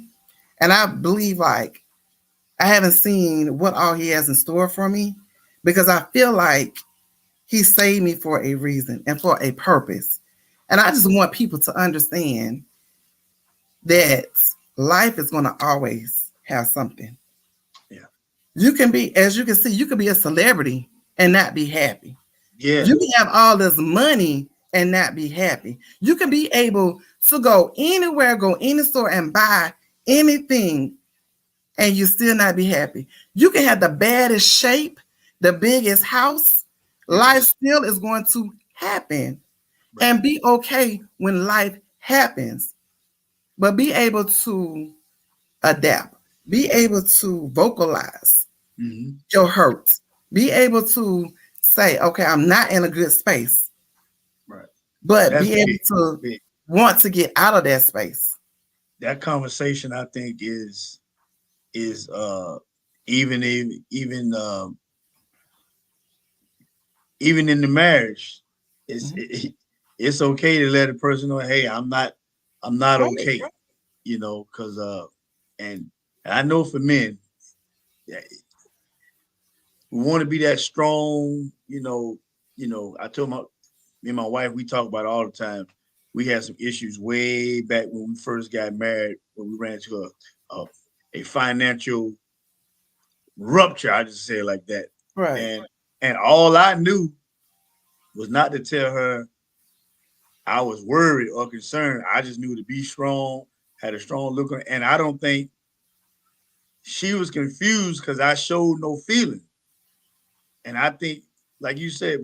And I believe like I haven't seen what all he has in store for me, because I feel like he saved me for a reason and for a purpose. And I just want people to understand that life is going to always have something. Yeah. You can be, as you can see, you can be a celebrity and not be happy. Yeah. You can have all this money and not be happy. You can be able to go anywhere, go any store and buy anything, and you still not be happy. You can have the baddest shape, the biggest house. Life still is going to happen. Right. And be okay when life happens. But be able to adapt. Be able to vocalize your hurts. Be able to say, okay, I'm not in a good space. Right. But be able to want to get out of that space. That conversation, I think, is even in the marriage, it's okay to let a person know, hey, I'm not okay, because and I know for men, we want to be that strong, I told me and my wife, we talk about it all the time. We had some issues way back when we first got married, when we ran into a financial rupture. I just say it like that. Right. And all I knew was not to tell her I was worried or concerned. I just knew to be strong, had a strong look on, and I don't think she was confused because I showed no feeling. And I think, like you said,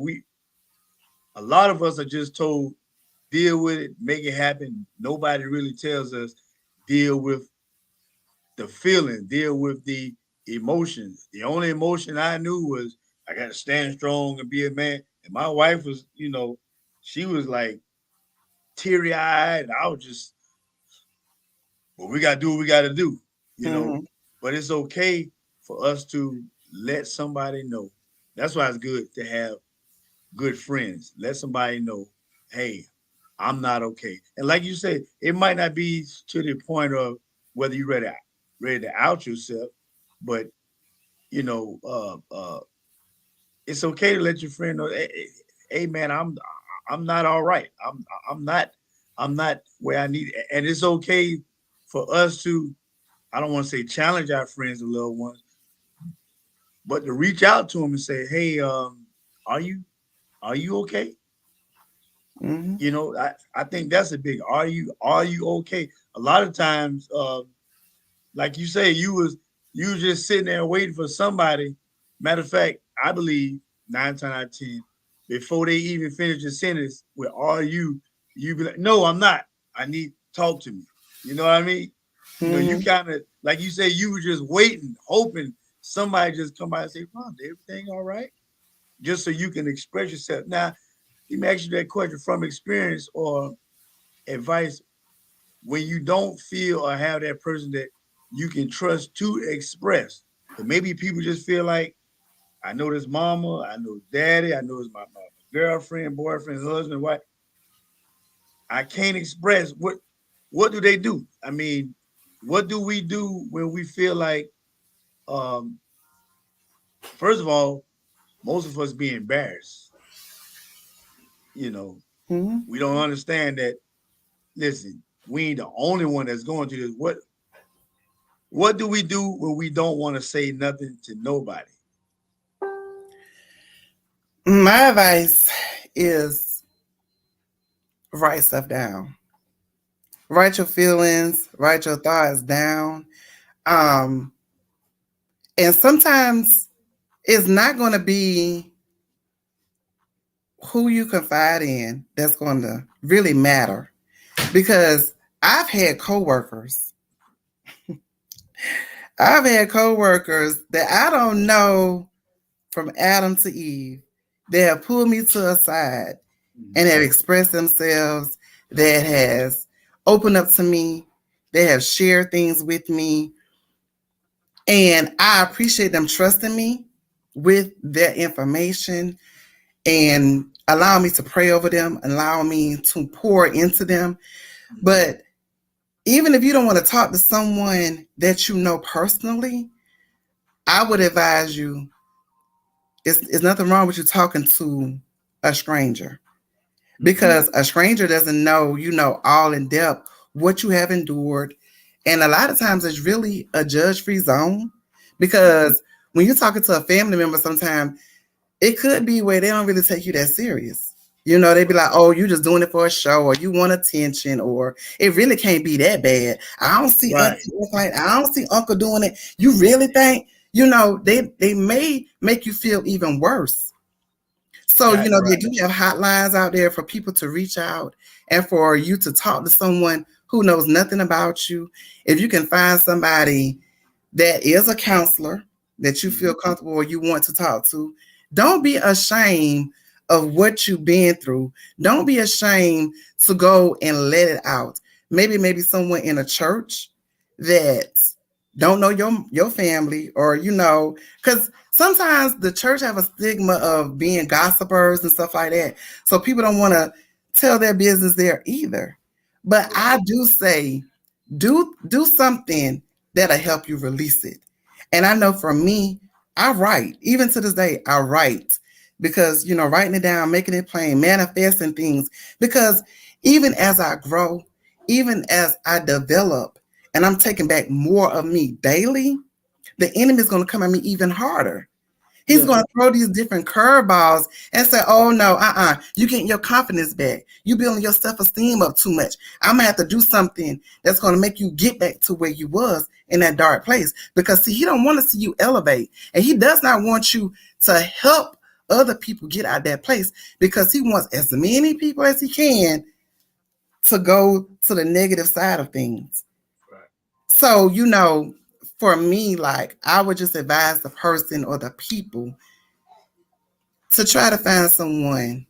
a lot of us are just told, deal with it, make it happen. Nobody really tells us, deal with the feeling, deal with the emotions. The only emotion I knew was I got to stand strong and be a man. And my wife was, she was like teary-eyed. I was just, well, we got to do what we got to do, But it's okay for us to let somebody know. That's why it's good to have good friends. Let somebody know, hey, I'm not okay. And like you said, it might not be to the point of whether you're ready to out yourself, but it's okay to let your friend know, hey man, I'm not all right. I'm not where I need it. And it's okay for us to, I don't want to say challenge our friends and loved ones, but to reach out to them and say, hey, are you okay? I think that's a big, are you okay? A lot of times, like you say, you was just sitting there waiting for somebody. Matter of fact, I believe 9 times out of 10, before they even finish the sentence with "are you," you be like, "No, I'm not. I need talk to me." You know what I mean? You kind of, like you say, you were just waiting, hoping somebody just come by and say, "Ron, everything all right?" Just so you can express yourself. Now, let me ask you that question from experience or advice when you don't feel or have that person that you can trust to express. But maybe people just feel like, I know this mama, I know daddy, I know it's my girlfriend, boyfriend, husband, wife. I can't express what do they do? I mean, what do we do when we feel like um first of all, most of us be embarrassed. You know, Mhm. we don't understand that. Listen, we ain't the only one that's going through this. What do we do when we don't want to say nothing to nobody? My advice is write stuff down. Write your feelings, write your thoughts down. Um, and sometimes it's not going to be who you confide in that's going to really matter because I've had coworkers. I've had coworkers that I don't know from Adam to Eve. They have pulled me to a side and have expressed themselves, that has opened up to me, they have shared things with me, and I appreciate them trusting me with their information and allow me to pray over them, allow me to pour into them. But even if you don't want to talk to someone that you know personally, I would advise you, it's nothing wrong with you talking to a stranger, because a stranger doesn't know, all in depth what you have endured. And a lot of times it's really a judge-free zone, because when you're talking to a family member, sometimes it could be where they don't really take you that serious. They'd be like, oh, you just doing it for a show, or you want attention, or it really can't be that bad. I don't see Right. I don't see uncle doing it. You really think, they may make you feel even worse. So, Right. they do have hotlines out there for people to reach out and for you to talk to someone who knows nothing about you. If you can find somebody that is a counselor that you feel comfortable or you want to talk to, don't be ashamed of what you've been through. Don't be ashamed to go and let it out. Maybe someone in a church that don't know your family, or because sometimes the church have a stigma of being gossipers and stuff like that, so people don't want to tell their business there either. But I do say, do something that'll help you release it. And I know for me, I write. Even to this day, I write, because writing it down, making it plain, manifesting things. Because even as I grow, even as I develop, and I'm taking back more of me daily, the enemy is going to come at me even harder. He's going to throw these different curveballs and say, oh, no, you getting your confidence back. You building your self-esteem up too much. I'm going to have to do something that's going to make you get back to where you was in that dark place. Because, see, he don't want to see you elevate. And he does not want you to help other people get out of that place, because he wants as many people as he can to go to the negative side of things. Right. So, for me, like, I would just advise the person or the people to try to find someone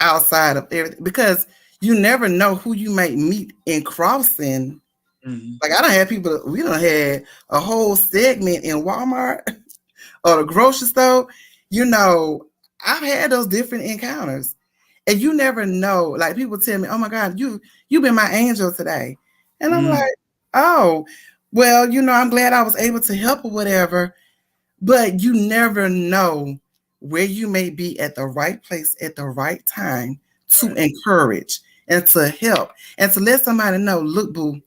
outside of everything, because you never know who you might meet in crossing. Like, I don't have people, we don't have a whole segment in Walmart or the grocery store. I've had those different encounters, and you never know. Like, people tell me, oh my God, you've been my angel today. And I'm like, oh, well, I'm glad I was able to help or whatever. But you never know where you may be at the right place at the right time to encourage and to help and to let somebody know, look, boo,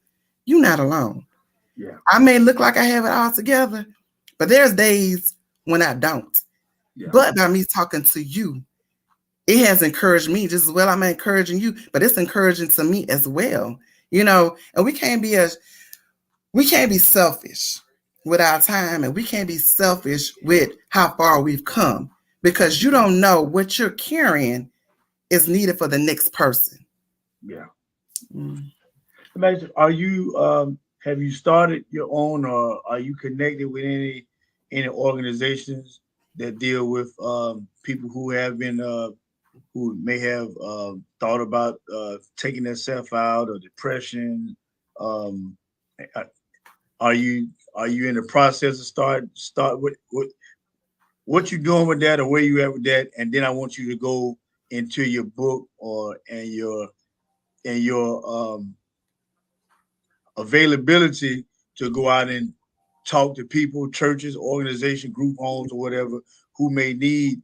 you're not alone. Yeah. I may look like I have it all together, but there's days when I don't. Yeah. But by me talking to you, it has encouraged me just as well. I'm encouraging you, but it's encouraging to me as well. And we can't be selfish with our time, and we can't be selfish with how far we've come, because you don't know what you're carrying is needed for the next person. Yeah. Mm. Imagine, are you have you started your own, or are you connected with any organizations that deal with people who have been who may have thought about taking themselves out or depression. Um, are you in the process of start with what you doing with that or where you at with that? And then I want you to go into your book and your availability to go out and talk to people, churches, organization, group homes, or whatever, who may need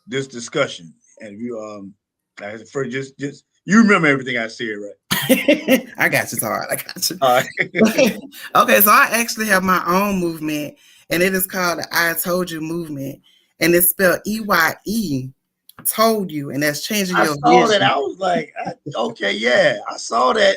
this discussion. And you like first just you remember everything I said, right? I got you, Todd. I got you. All right. Okay, so I actually have my own movement, and it is called the I Told You movement, and it's spelled EYE, told you, and that's changing I your saw vision. that. I was like, okay, yeah, I saw that.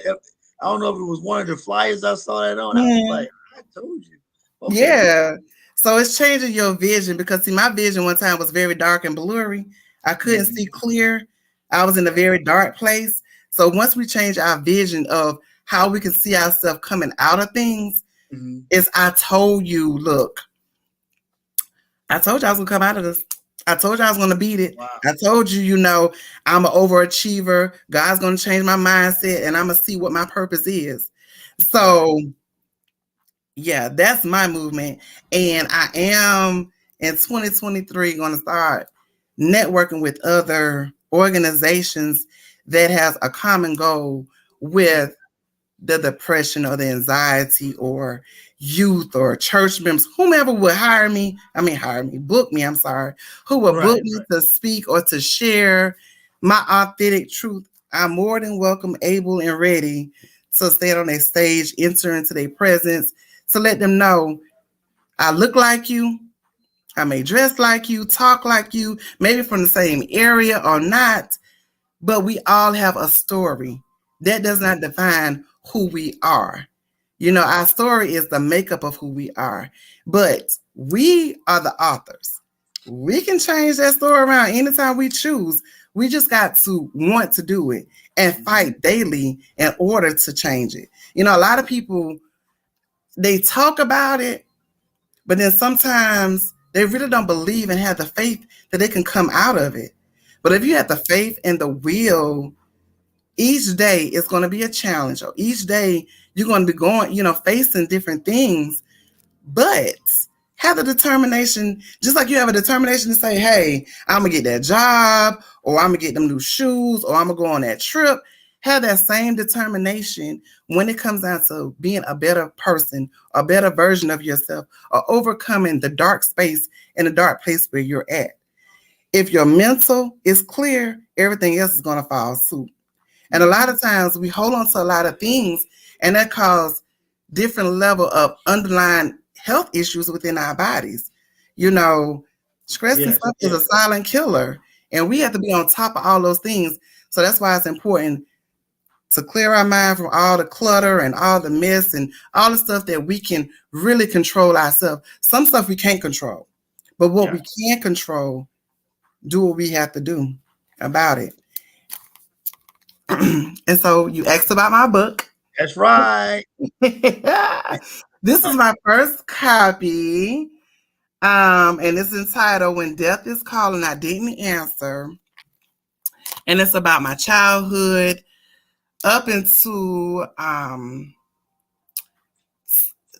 I don't know if it was one of the flyers I saw that on. I was like, I told you. Okay. Yeah. So it's changing your vision because see, my vision one time was very dark and blurry. I couldn't see clear. I was in a very dark place. So once we change our vision of how we can see ourselves coming out of things, is I told you, look, I told you I was gonna come out of this. I told you I was gonna beat it. Wow. I told you, you know, I'm an overachiever. God's gonna change my mindset and I'm gonna see what my purpose is. So yeah, that's my movement. And I am in 2023 going to start networking with other organizations that has a common goal with the depression or the anxiety or youth or church members, whomever would book me, who would book me to speak or to share my authentic truth. I'm more than welcome, able, and ready to stand on their stage, enter into their presence, to let them know I look like you, I may dress like you, talk like you, maybe from the same area or not, but we all have a story. That does not define who we are. You know, our story is the makeup of who we are, but we are the authors. We can change that story around anytime we choose. We just got to want to do it and fight daily in order to change it. You know, a lot of people, they talk about it, but then sometimes they really don't believe and have the faith that they can come out of it. But if you have the faith and the will, each day is going to be a challenge. Or each day you're going to be going, you know, facing different things, but have the determination, just like you have a determination to say, hey, I'm going to get that job, or I'm going to get them new shoes, or I'm going to go on that trip. Have that same determination when it comes down to being a better person, a better version of yourself, or overcoming the dark space and the dark place where you're at. If your mental is clear, everything else is going to follow suit. And a lot of times we hold on to a lot of things, and that causes different level of underlying health issues within our bodies. You know, stress and stuff is a silent killer, and we have to be on top of all those things. So that's why it's important to clear our mind from all the clutter and all the mess and all the stuff that we can really control ourselves. Some stuff we can't control, but what we can control, do what we have to do about it. And so you asked about my book. That's right. This is my first copy. And it's entitled When Death is Calling, I Didn't Answer. And it's about my childhood up into, I'm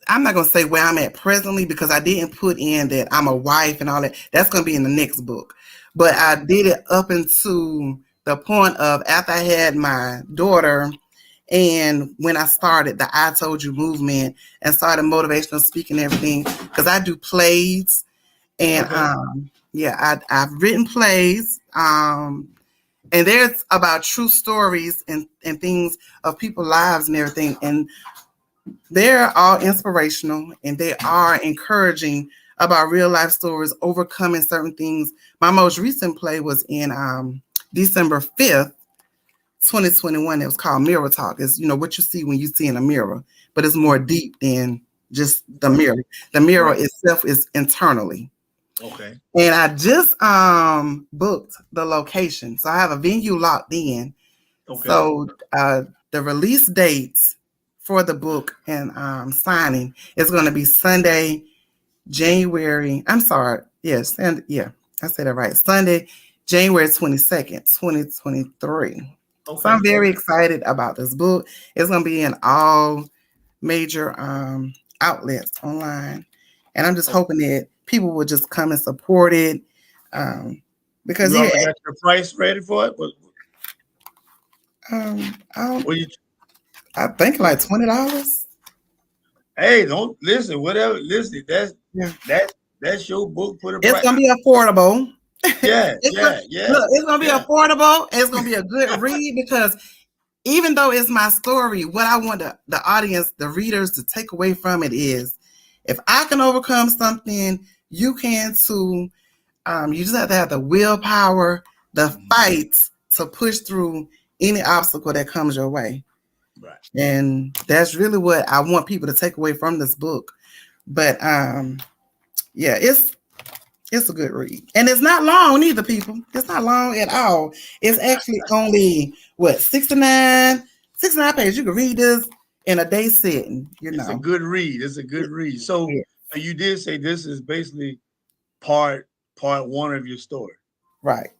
not going to say where I'm at presently because I didn't put in that I'm a wife and all that. That's going to be in the next book. But I did it up into the point of after I had my daughter and when I started the I Told You movement and started motivational speaking and everything, because I do plays and I've written plays and there's about true stories and things of people's lives and everything, and they're all inspirational and they are encouraging about real life stories, overcoming certain things. My most recent play was in December 5th, 2021. It was called Mirror Talk. It's, you know, what you see when you see in a mirror, but it's more deep than just the mirror. The mirror itself is internally. Okay. And I just booked the location. So I have a venue locked in. Okay. So the release dates for the book and signing is going to be Sunday, I said that right. Sunday, January 22nd, 2023. So Okay. I'm very excited about this book. It's going to be in all major outlets online. And I'm just hoping that people will just come and support it. Because You yeah, already got your price ready for it? What you I think like $20. Hey, don't listen, whatever. Listen, Yeah. that's your book. Put a It's price. gonna be affordable. Yeah, It's yeah, yeah. look, it's gonna be Yeah. affordable. It's gonna be a good read because even though it's my story, what I want the audience, the readers to take away from it is if I can overcome something, you can too. You just have to have the willpower, the fight to push through any obstacle that comes your way. Right. And that's really what I want people to take away from this book. But yeah, it's a good read. And it's not long either, people. It's not long at all. It's actually only what 69 pages. You can read this in a day sitting, It's a good read. It's a good read. So you did say this is basically part one of your story. Right.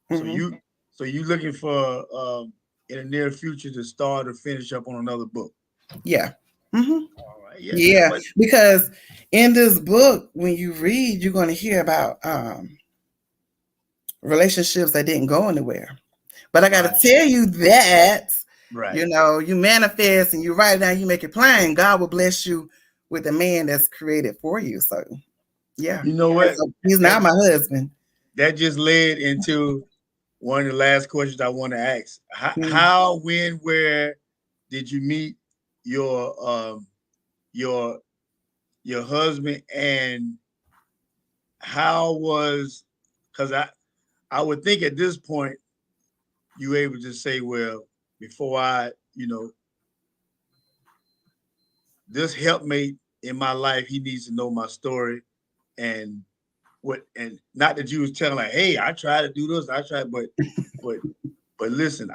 Mm-hmm. So you looking for in the near future to start or finish up on another book. Yeah. Mm-hmm. All right. Yeah. Because in this book, when you read, you're going to hear about relationships that didn't go anywhere. But I got to tell you that, you know, you manifest and you write it down, you make it plain, God will bless you with a man that's created for you. So, yeah. You know what? So he's not my husband. That just led into one of the last questions I want to ask. How, when, where did you meet your husband, and how was, because I would think at this point you were able to say, well, before this helpmate in my life, he needs to know my story, and not that you was telling like, hey, I try to do this, but listen,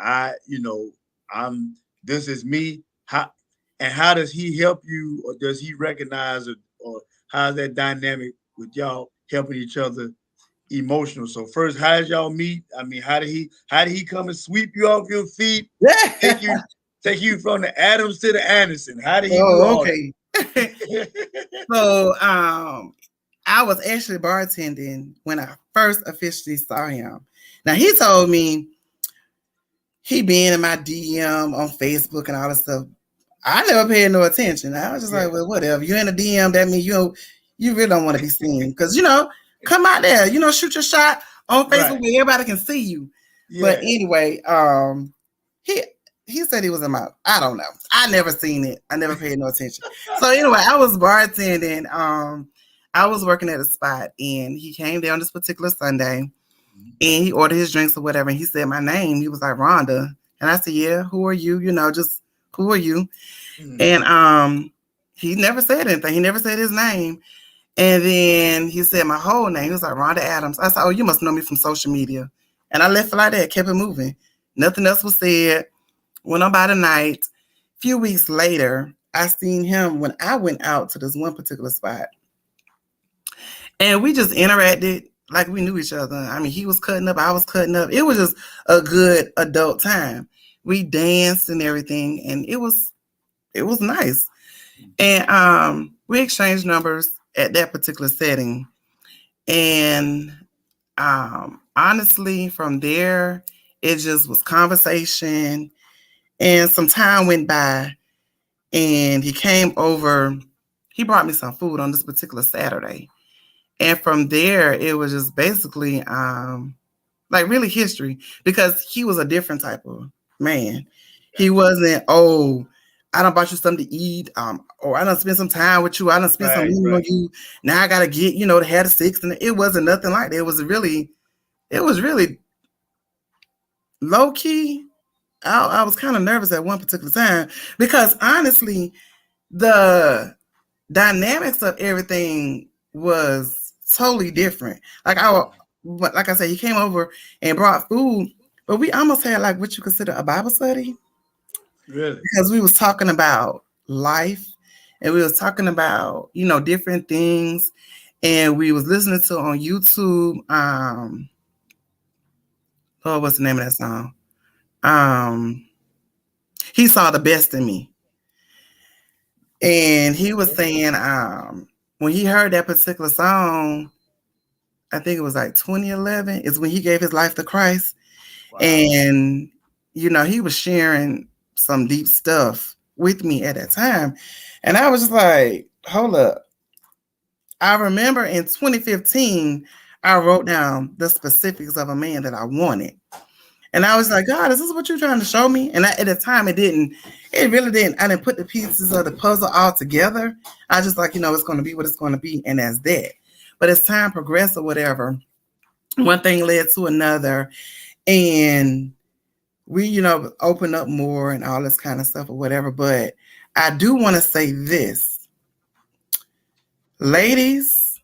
this is me. How does he help you, or does he recognize it, or how's that dynamic with y'all helping each other emotional? So first, how did y'all meet? I mean, how did he come and sweep you off your feet? Take you from the Adams to the Anderson. How did he do all that? So I was actually bartending when I first officially saw him. Now he told me he been in my DM on Facebook and all this stuff. I never paid no attention. I was just like, well, whatever. You're in a DM, that means you really don't want to be seen. Because, come out there, shoot your shot on Facebook where everybody can see you. Yeah. But anyway, he said he was in my, I don't know. I never seen it. I never paid no attention. So anyway, I was bartending. I was working at a spot, and he came there on this particular Sunday, and he ordered his drinks or whatever, and he said my name. He was like, Rhonda. And I said, yeah, who are you? Just who are you? And he never said anything. He never said his name. And then he said my whole name. He was like, Rhonda Adams. I said, oh, you must know me from social media. And I left it like that, kept it moving. Nothing else was said. Went on by the night. A few weeks later, I seen him when I went out to this one particular spot. And we just interacted like we knew each other. I mean, he was cutting up, I was cutting up. It was just a good adult time. We danced and everything, and it was nice. And we exchanged numbers at that particular setting. And honestly, from there, it just was conversation. And some time went by, and he came over. He brought me some food on this particular Saturday. And from there, it was just basically like really history, because he was a different type of man. He wasn't, oh, I done bought you something to eat, or I done spent some time with you. I done spent some money on you. Now I got to get, to have the six. And it wasn't nothing like that. It was really low key. I was kind of nervous at one particular time, because honestly, the dynamics of everything was totally different. Like I said, he came over and brought food, but we almost had like what you consider a Bible study. Really? Because we was talking about life, and we was talking about, different things, and we was listening to on YouTube Oh, what's the name of that song? Um, he saw the best in me. And he was saying, when he heard that particular song, I think it was like 2011, is when he gave his life to Christ. Wow. And, you know, he was sharing some deep stuff with me at that time. And I was just like, hold up. I remember in 2015, I wrote down the specifics of a man that I wanted. And I was like, God, is this what you're trying to show me? And at the time, it really didn't. I didn't put the pieces of the puzzle all together. I just like, you know, it's going to be what it's going to be. And that's that. But as time progressed or whatever, one thing led to another. And we, you know, opened up more and all this kind of stuff or whatever. But I do want to say this. Ladies,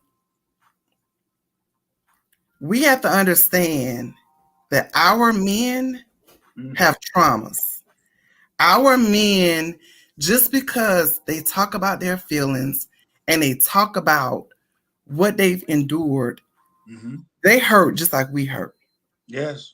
we have to understand that our men have traumas. Our men, just because they talk about their feelings and they talk about what they've endured, they hurt just like we hurt. Yes.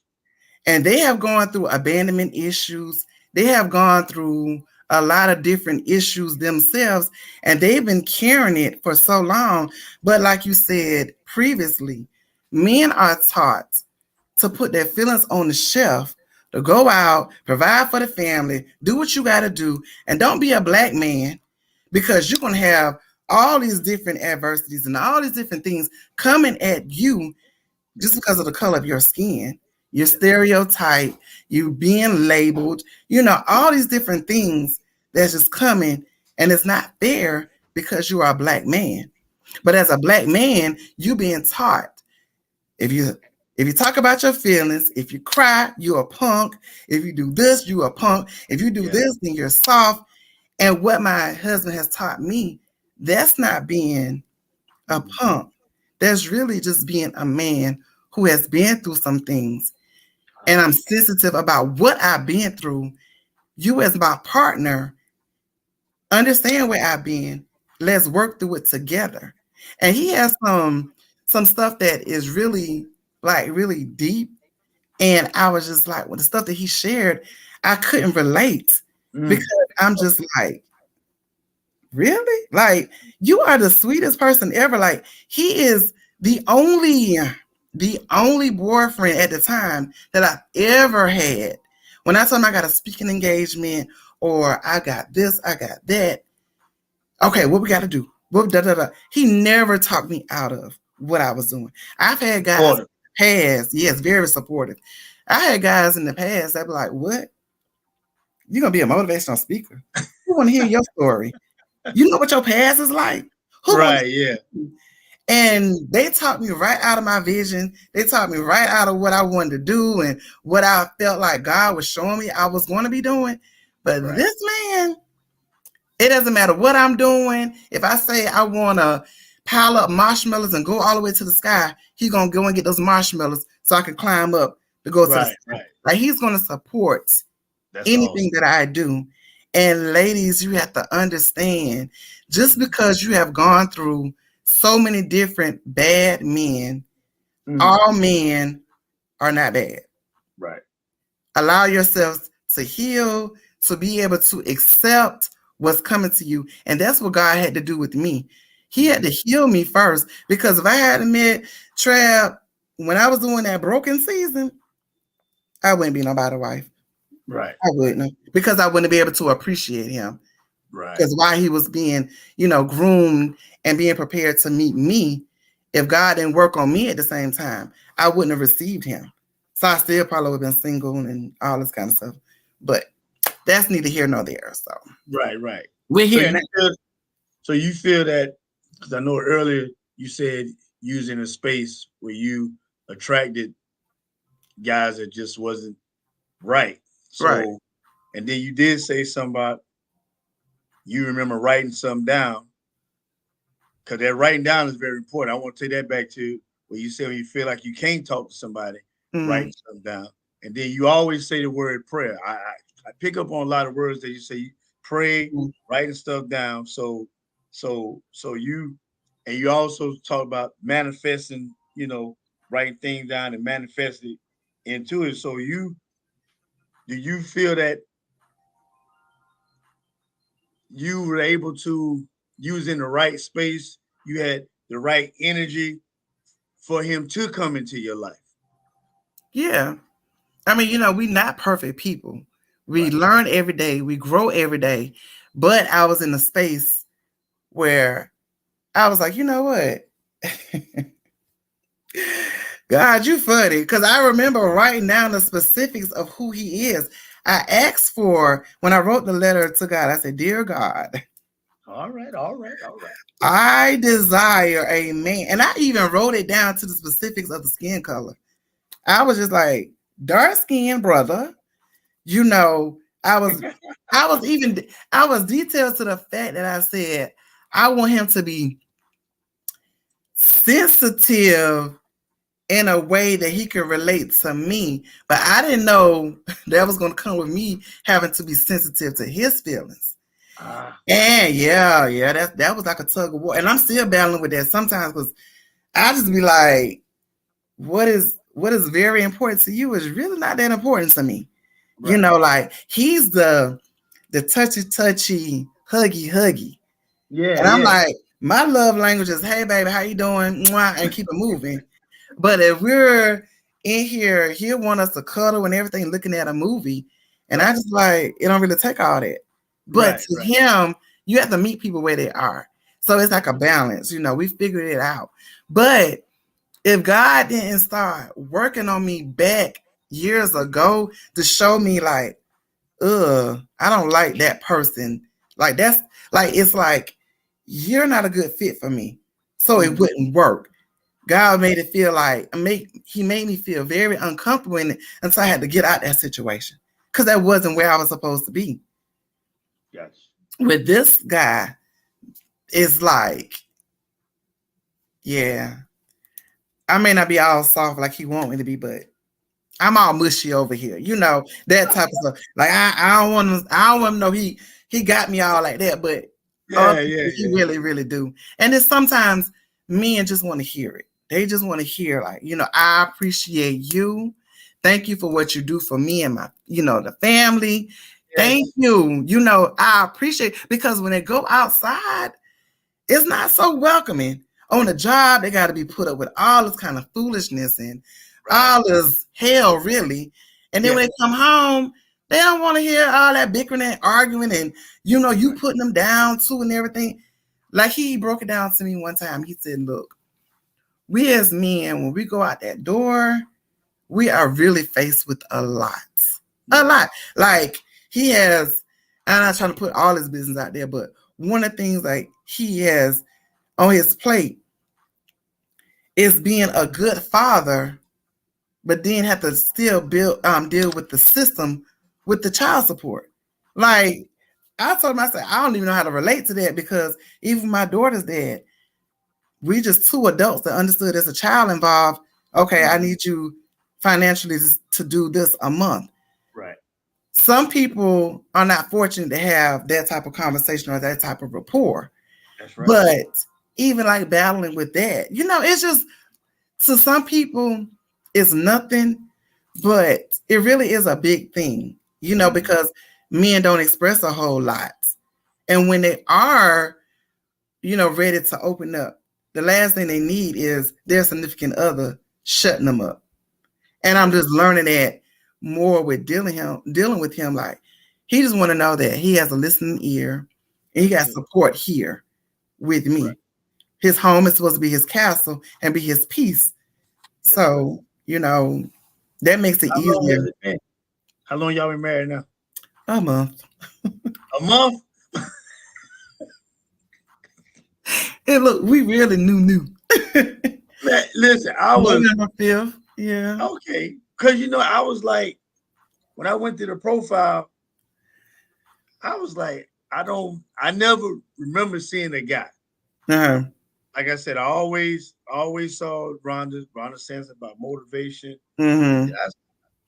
And they have gone through abandonment issues. They have gone through a lot of different issues themselves, and they've been carrying it for so long. But like you said previously, men are taught to put their feelings on the shelf, to go out, provide for the family, do what you got to do, and don't be a black man, because you're going to have all these different adversities and all these different things coming at you just because of the color of your skin, your stereotype, you being labeled, you know, all these different things that's just coming, and it's not fair because you are a black man. But as a black man, you being taught, if you talk about your feelings, if you cry, you're a punk. If you do this, you're a punk. If you do this, then you're soft. And what my husband has taught me, that's not being a punk. That's really just being a man who has been through some things. And I'm sensitive about what I've been through. You as my partner, understand where I've been. Let's work through it together. And he has some stuff that is really really deep. And I was just like, well, the stuff that he shared, I couldn't relate because I'm just like, really? Like, you are the sweetest person ever. Like, he is the only boyfriend at the time that I've ever had. When I told him I got a speaking engagement or I got this, I got that. Okay, what we got to do? He never talked me out of what I was doing. I've had guys in the past, yes, very supportive. I had guys in the past that be like, what? You're going to be a motivational speaker? Who want to hear your story? You know what your past is like? Right, yeah. And they taught me right out of my vision. They taught me right out of what I wanted to do and what I felt like God was showing me I was going to be doing. But this man, it doesn't matter what I'm doing. If I say I want to pile up marshmallows and go all the way to the sky, he's going to go and get those marshmallows so I can climb up to go to the sky. Right. Like, he's going to support anything that I do. And ladies, you have to understand, just because you have gone through so many different bad men, all men are not bad. Right. Allow yourself to heal, to be able to accept what's coming to you. And that's what God had to do with me. He had to heal me first, because if I hadn't met Trav when I was doing that broken season, I wouldn't be nobody's wife. Right. I wouldn't, because I wouldn't be able to appreciate him. Right. Because while he was being, groomed and being prepared to meet me, if God didn't work on me at the same time, I wouldn't have received him. So I still probably would have been single and all this kind of stuff. But that's neither here nor there. So right. We're here now. So you feel that, because I know earlier you said using a space where you attracted guys that just wasn't right. So, right. And then you did say something about you remember writing something down, because that writing down is very important. I want to take that back to where you say when you feel like you can't talk to somebody, writing something down. And then you always say the word prayer. I pick up on a lot of words that you say. You pray, writing stuff down. So you, and you also talk about manifesting, writing things down and manifesting into it. So do you feel that you were able to use in the right space? You had the right energy for him to come into your life. Yeah. I mean, we're not perfect people. We Right. learn every day, we grow every day. But I was in a space where I was like, you know what? God, you funny. Because I remember writing down the specifics of who he is. I asked for, when I wrote the letter to God, I said, Dear God, All right. I desire a man. And I even wrote it down to the specifics of the skin color. I was just like, dark skin brother. I was detailed to the fact that I said, I want him to be sensitive in a way that he could relate to me. But I didn't know that was going to come with me having to be sensitive to his feelings. And that was like a tug of war. And I'm still battling with that sometimes, because I just be like, what is very important to you is really not that important to me. Right. Like he's the touchy, huggy. Yeah. And I'm like, my love language is, hey baby, how you doing? Mwah, and keep it moving. But if we're in here, he'll want us to cuddle and everything, looking at a movie. And I just like, it don't really take all that. But to him, you have to meet people where they are. So it's like a balance, we figured it out. But if God didn't start working on me back years ago to show me like, I don't like that person. Like that's like, it's like, you're not a good fit for me. So it wouldn't work. God made it feel like, he made me feel very uncomfortable in it until I had to get out that situation. Because that wasn't where I was supposed to be. Yes. With this guy, it's like, yeah, I may not be all soft like he want me to be, but I'm all mushy over here. That type of stuff. Like I don't want to know he got me all like that, but he really, really do. And it's sometimes men just want to hear it. They just want to hear, like, I appreciate you. Thank you for what you do for me and my, the family. Yes. Thank you. I appreciate, because when they go outside, it's not so welcoming. On the job, they got to be put up with all this kind of foolishness and all this hell, really. And then when they come home, they don't want to hear all that bickering and arguing and, you putting them down too and everything. Like he broke it down to me one time. He said, look, we as men, when we go out that door, we are really faced with a lot. A lot. Like he has, I'm not trying to put all his business out there, but one of the things like he has on his plate is being a good father, but then have to still deal with the system with the child support. Like I told him, I said, I don't even know how to relate to that, because even my daughter's dad, we just two adults that understood there's a child involved. Okay, I need you financially to do this a month. Right. Some people are not fortunate to have that type of conversation or that type of rapport. That's right. But even like battling with that, it's just, to some people, it's nothing, but it really is a big thing, because men don't express a whole lot. And when they are, ready to open up, the last thing they need is their significant other shutting them up. And I'm just learning that more with dealing with him. Like he just want to know that he has a listening ear and he got support here with me. Right. His home is supposed to be his castle and be his peace. So, that makes it easier. How long y'all been married now? A month. A month? Hey, look, we really new. Listen, I was yeah. Okay. Because I was like, when I went to the profile, I was like, I never remember seeing a guy. Uh-huh. Like I said, I always saw Rhonda saying about motivation. Mm-hmm.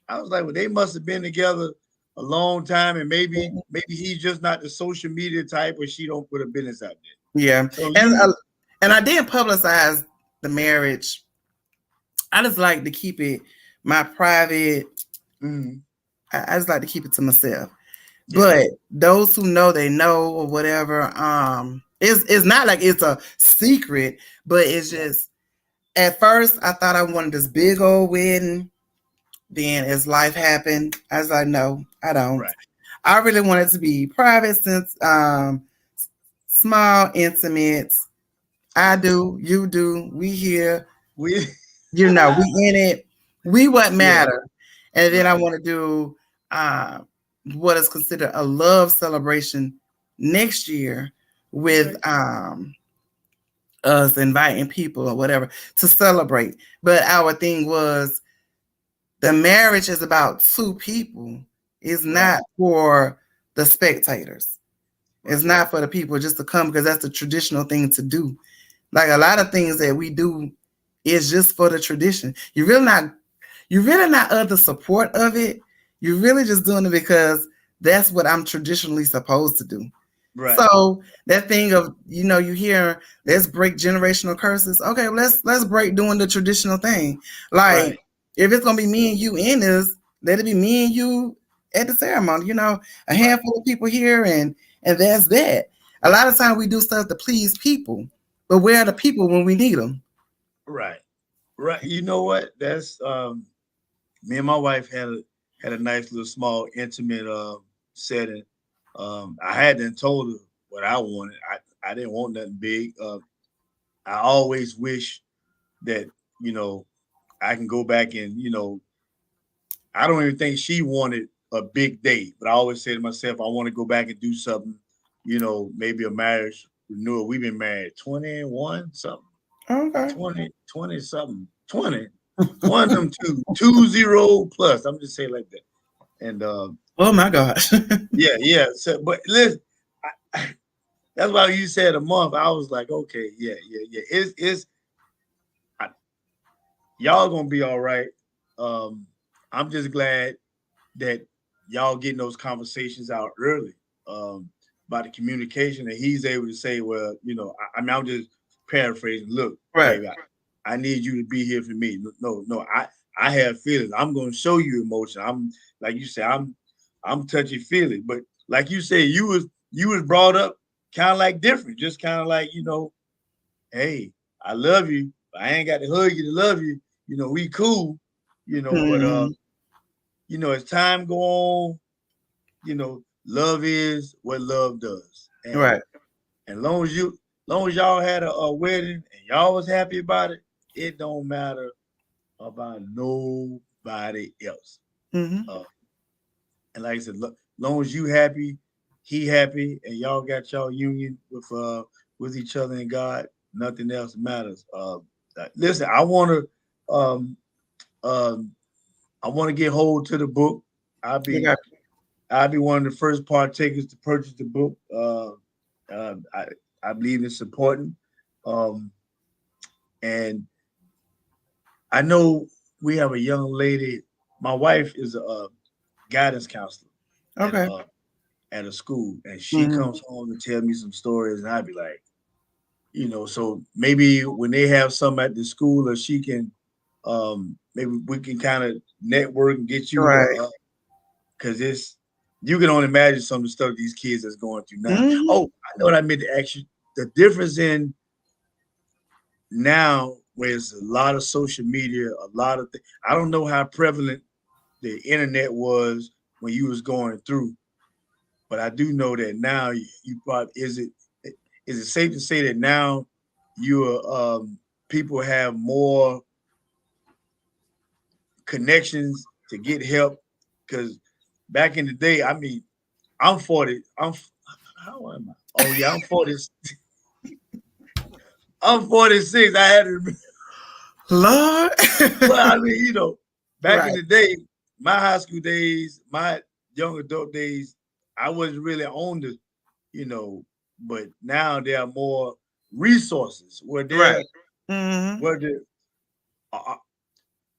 I was like, well, they must have been together a long time, and maybe he's just not the social media type, or she don't put a business out there. Yeah, so and I didn't publicize the marriage. I just like to keep it my private, Mhm. I just like to keep it to myself. Yeah. But those who know, they know or whatever. It's not like it's a secret, but it's just at first I thought I wanted this big old wedding. Then as life happened, I was like, no, I don't. Right. I really want it to be private, since small, intimate. I do, you do, we here, We we in it. We what yeah, matter. And then I right. want to do what is considered a love celebration next year with Okay. us inviting people or whatever to celebrate. But our thing was, the marriage is about two people. It's Right. not for the spectators. Right. It's not for the people just to come, because that's the traditional thing to do. Like a lot of things that we do is just for the tradition. You're really not of the support of it. You're really just doing it because that's what I'm traditionally supposed to do. Right. So that thing of, you hear, let's break generational curses. Okay, let's break doing the traditional thing. Like, Right. if it's gonna be me and you in this, let it be me and you at the ceremony. A Right. handful of people here, and that's that. A lot of times we do stuff to please people, but where are the people when we need them? Right. Right. You know what? That's me and my wife had a nice little small intimate setting. I hadn't told her what I wanted. I didn't want nothing big. I always wish that, I can go back and, I don't even think she wanted a big date, but I always say to myself, I want to go back and do something, maybe a marriage renewal. We've been married 21 something, Okay. 20 something, 20. One of them 20 plus. I'm just saying like that. And Oh my gosh. yeah, yeah. So, but listen, that's why you said a month. I was like, okay, yeah, yeah, yeah. It's I, y'all gonna be all right. I'm just glad that y'all getting those conversations out early about the communication, and he's able to say, well, I mean, I'm just paraphrasing. Look, Right. baby, I need you to be here for me. No, I have feelings. I'm going to show you emotion. I'm like you said, I'm touchy feely, but like you said, you was brought up kind of like different, just kind of like hey, I love you, but I ain't got to hug you to love you. We cool. But Mhm. as time go on, love is what love does, and Right. long as y'all had a wedding and y'all was happy about it, it don't matter about nobody else. Hmm. Uh, and like I said, long as you happy, he happy, and y'all got y'all union with each other and God, nothing else matters. Listen, um, um, I want to get hold to the book. I'll be Okay. I'll be one of the first partakers to purchase the book. I believe it's important, um, and I know we have a young lady. My wife is a guidance counselor at Okay. at a school, and she Mhm. comes home to tell me some stories, and I'd be like, so maybe when they have some at the school, or she can, maybe we can kind of network and get you Right. because it's you can only imagine some of the stuff these kids is going through now. Mhm. Oh, I know what I meant to ask you. The difference in now, where there's a lot of social media, a lot of things. I don't know how prevalent the internet was when you was going through, but I do know that now you probably is it safe to say that now you people have more connections to get help because back in the day, I mean, I'm 40. How am I? Oh yeah, I'm 40. I'm 46. I had to Lord. well, I mean, back in Right. the day, my high school days, my young adult days, I wasn't really on the, but now there are more resources where Right. there Hmm. where the uh,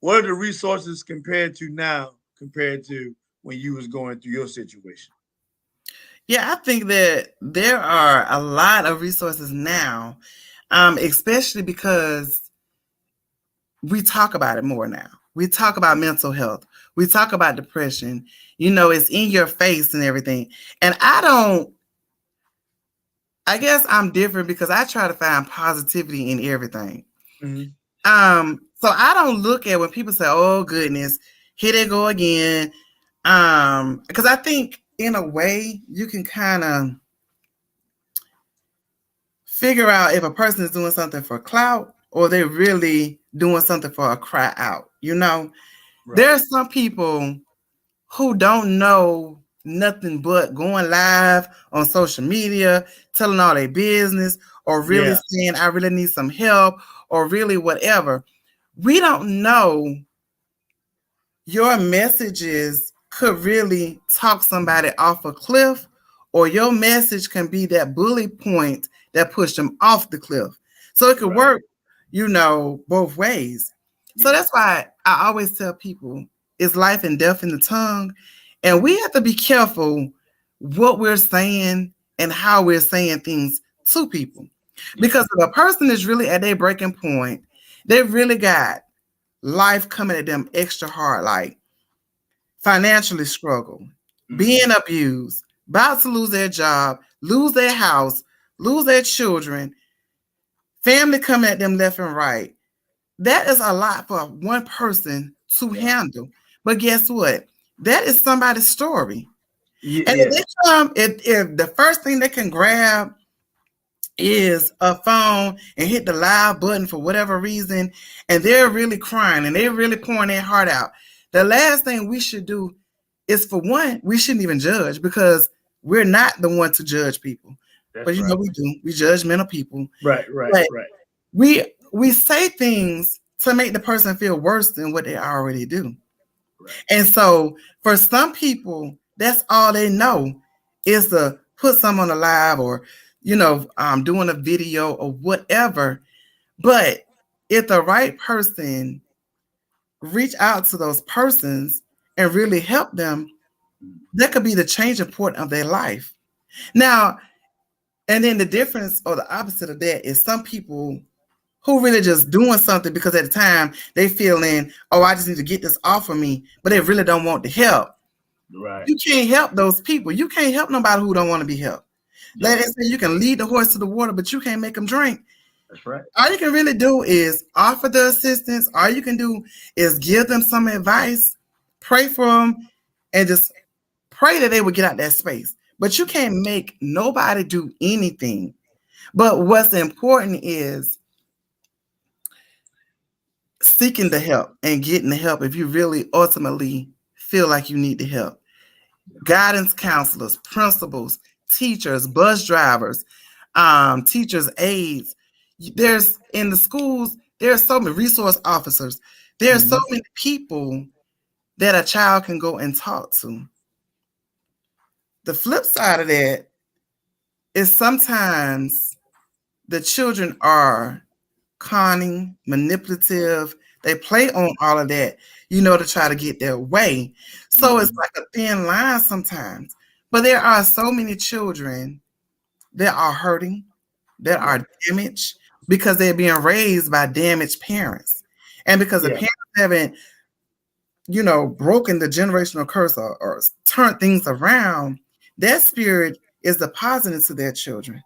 what are the resources compared to now compared to when you was going through your situation? Yeah, I think that there are a lot of resources now, especially because we talk about it more now. We talk about mental health. We talk about depression. It's in your face and everything. And I guess I'm different because I try to find positivity in everything. Mm-hmm. So I don't look at when people say, "Oh goodness, here they go again." Because I think in a way you can kind of figure out if a person is doing something for clout or they're really doing something for a cry out. Right. There are some people who don't know nothing but going live on social media, telling all their business, or really saying, I really need some help, or really whatever. We don't know your messages could really talk somebody off a cliff, or your message can be that bully point that pushed them off the cliff. So it could work, both ways. So that's why I always tell people it's life and death in the tongue. And we have to be careful what we're saying and how we're saying things to people. Because if a person is really at their breaking point, they've really got life coming at them extra hard, like financially struggle, being abused, about to lose their job, lose their house, lose their children, family coming at them left and right. That is a lot for one person to handle. But guess what? That is somebody's story. And if the first thing they can grab is a phone and hit the live button for whatever reason, and they're really crying and they're really pouring their heart out, the last thing we should do is, for one, we shouldn't even judge, because we're not the one to judge people. But we do. We judgmental people. Right. But we say things to make the person feel worse than what they already do. Right. And so for some people, that's all they know is to put some on the live or, doing a video or whatever. But if the right person reach out to those persons and really help them, that could be the changing point of their life. Now, and then the difference or the opposite of that is some people who really just doing something because at the time they feeling, oh, I just need to get this off of me, but they really don't want the help. Right. You can't help those people. You can't help nobody who don't want to be helped. Like they say, you can lead the horse to the water, but you can't make them drink. That's right. All you can really do is offer the assistance. All you can do is give them some advice, pray for them, and just pray that they would get out that space. But you can't make nobody do anything. But what's important is seeking the help and getting the help if you really ultimately feel like you need the help. Guidance counselors, principals, teachers, bus drivers, teachers' aides. There's in the schools, there's so many resource officers. There's so many people that a child can go and talk to. The flip side of that is sometimes the children are conning, manipulative. They play on all of that, to try to get their way. So it's like a thin line sometimes. But there are so many children that are hurting, that are damaged because they're being raised by damaged parents. And because the parents haven't, broken the generational curse or turned things around, that spirit is deposited to their children.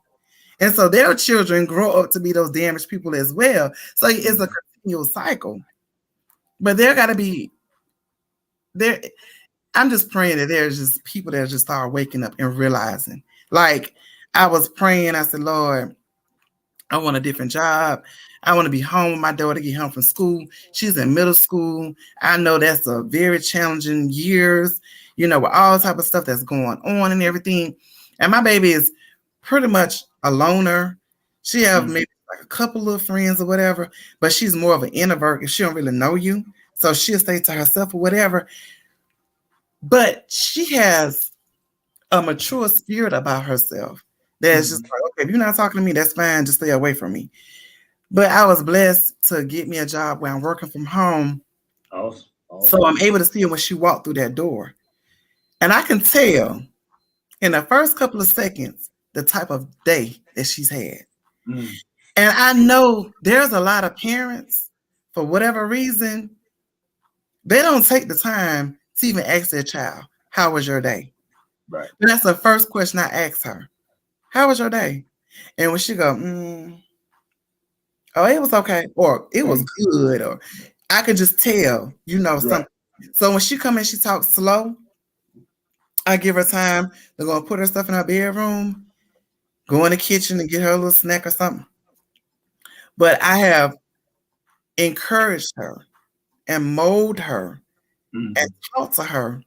And so their children grow up to be those damaged people as well. So it's a continual cycle. But there got to be there. I'm just praying that there's just people that just start waking up and realizing. Like I was praying, I said, Lord, I want a different job. I want to be home with my daughter, get home from school. She's in middle school. I know that's a very challenging years, with all type of stuff that's going on and everything. And my baby is pretty much a loner. She have maybe like a couple of friends or whatever, but she's more of an introvert and she don't really know you. So she'll stay to herself or whatever. But she has a mature spirit about herself. That's just like, okay, if you're not talking to me, that's fine. Just stay away from me. But I was blessed to get me a job where I'm working from home. Awesome. So I'm able to see her when she walked through that door. And I can tell in the first couple of seconds the type of day that she's had. And I know there's a lot of parents, for whatever reason, They don't take the time to even ask their child, how was your day? Right. And that's the first question I ask her. How was your day? And when she go, oh, it was okay, or it was good, or I could just tell, something. So when she come in, she talks slow. I give her time to go and put her stuff in her bedroom, go in the kitchen and get her a little snack or something. But I have encouraged her and mold her and talk to her.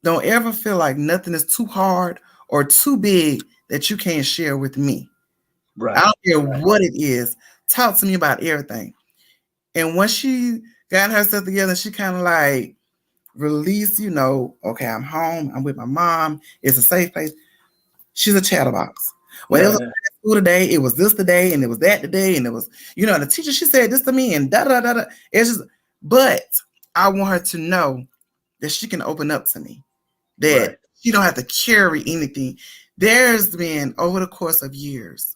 Don't ever feel like nothing is too hard or too big that you can't share with me. Right. I don't care what it is. Talk to me about everything. And once she got herself together, she kind of like released, okay, I'm home. I'm with my mom. It's a safe place. She's a chatterbox. Well, it was school today. It was this today, and it was that today, and it was, the teacher, she said this to me, and da da da da. It's just, but I want her to know that she can open up to me, that she don't have to carry anything. There's been, over the course of years,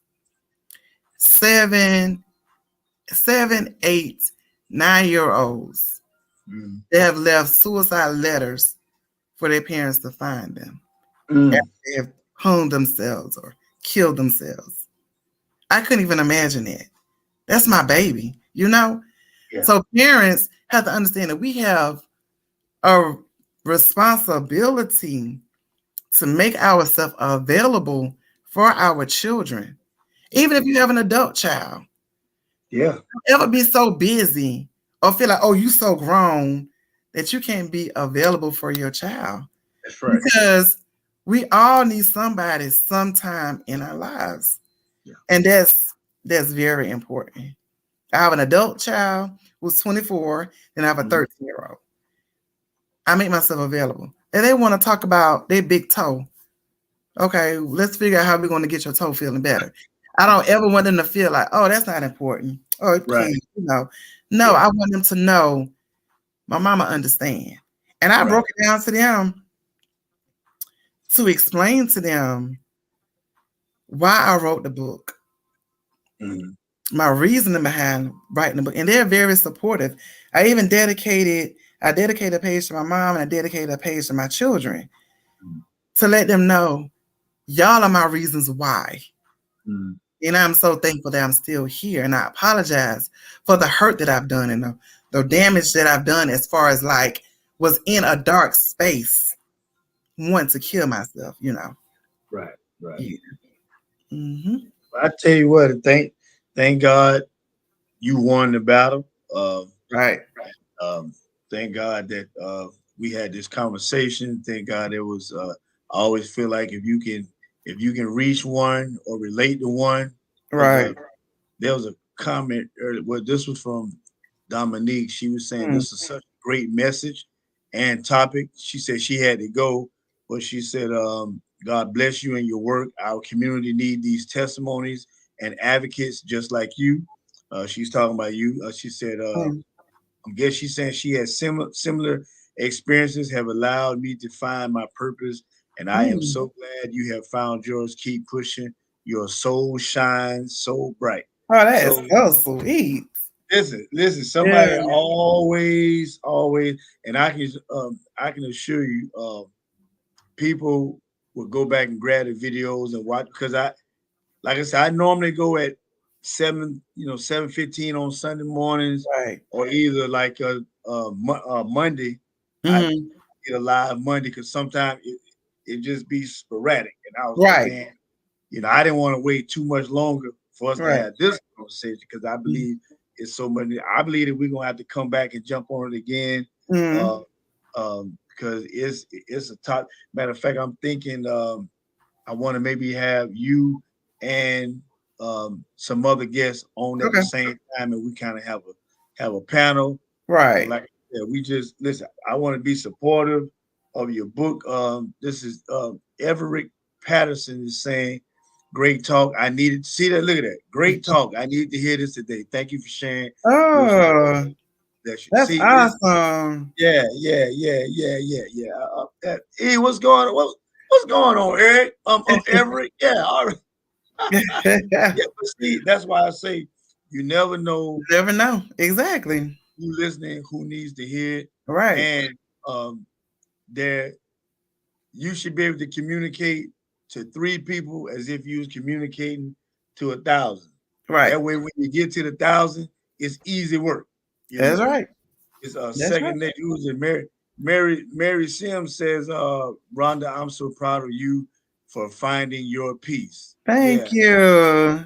7, 8, 9-year-olds that have left suicide letters for their parents to find them. They have hung themselves or killed themselves. I couldn't even imagine that. That's my baby, Yeah. So parents have to understand that we have a responsibility to make ourselves available for our children. Even if you have an adult child. Yeah. Don't ever be so busy or feel like, oh, you so grown that you can't be available for your child. That's right. Because we all need somebody sometime in our lives. Yeah. And that's very important. I have an adult child who's 24, and I have a 13-year-old. I make myself available. And they want to talk about their big toe. Okay, let's figure out how we're going to get your toe feeling better. I don't ever want them to feel like, oh, that's not important. Oh, please, No, I want them to know my mama understand. And I broke it down to them to explain to them why I wrote the book, my reasoning behind writing the book. And they're very supportive. I even dedicated a page to my mom, and I dedicated a page to my children to let them know, y'all are my reasons why. And I'm so thankful that I'm still here. And I apologize for the hurt that I've done and the damage that I've done as far as like was in a dark space, wanting to kill myself, Right. Yeah. I tell you what, thank God you won the battle. Thank God that we had this conversation. Thank God it was. I always feel like if you can reach one or relate to one, right. There was a comment earlier. Well, this was from Dominique. She was saying this is such a great message and topic. She said she had to go, but she said, God bless you and your work. Our community need these testimonies and advocates just like you. She's talking about you. She said, I guess she's saying she has similar experiences have allowed me to find my purpose. And I am so glad you have found yours. Keep pushing. Your soul shines so bright. Oh, that is so sweet. Listen. Somebody always, and I can assure you, people will go back and grab the videos and watch, because like I said, I normally go at 7:15 on Sunday mornings, or either like Monday. I get a live Monday because sometimes it just be sporadic, and I was like, man, I didn't want to wait too much longer for us to have this conversation, because I believe it's so many. I believe that we're gonna have to come back and jump on it again, because it's a top. Matter of fact, I'm thinking I want to maybe have you and some other guests on at the same time, and we kind of have a panel. Right. Like we just listen. I want to be supportive of your book. This is Everett Patterson is saying, great talk. I needed to see that. Look at that. Great talk. I needed to hear this today. Thank you for sharing. Oh, that's awesome. Yeah. Hey, what's going on? What's going on, Eric? Everett. Yeah, all right. Yeah, but see, that's why I say you never know. You never know. Exactly. Who listening, who needs to hear it. Right. And there you should be able to communicate to 3 people as if you was communicating to 1,000. Right. That way, when you get to the 1,000, it's easy work. You That's know, right. it's a That's right. second nature. Usually, Mary Sims says, "Rhonda, I'm so proud of you for finding your peace." Yeah, Thank you. yeah.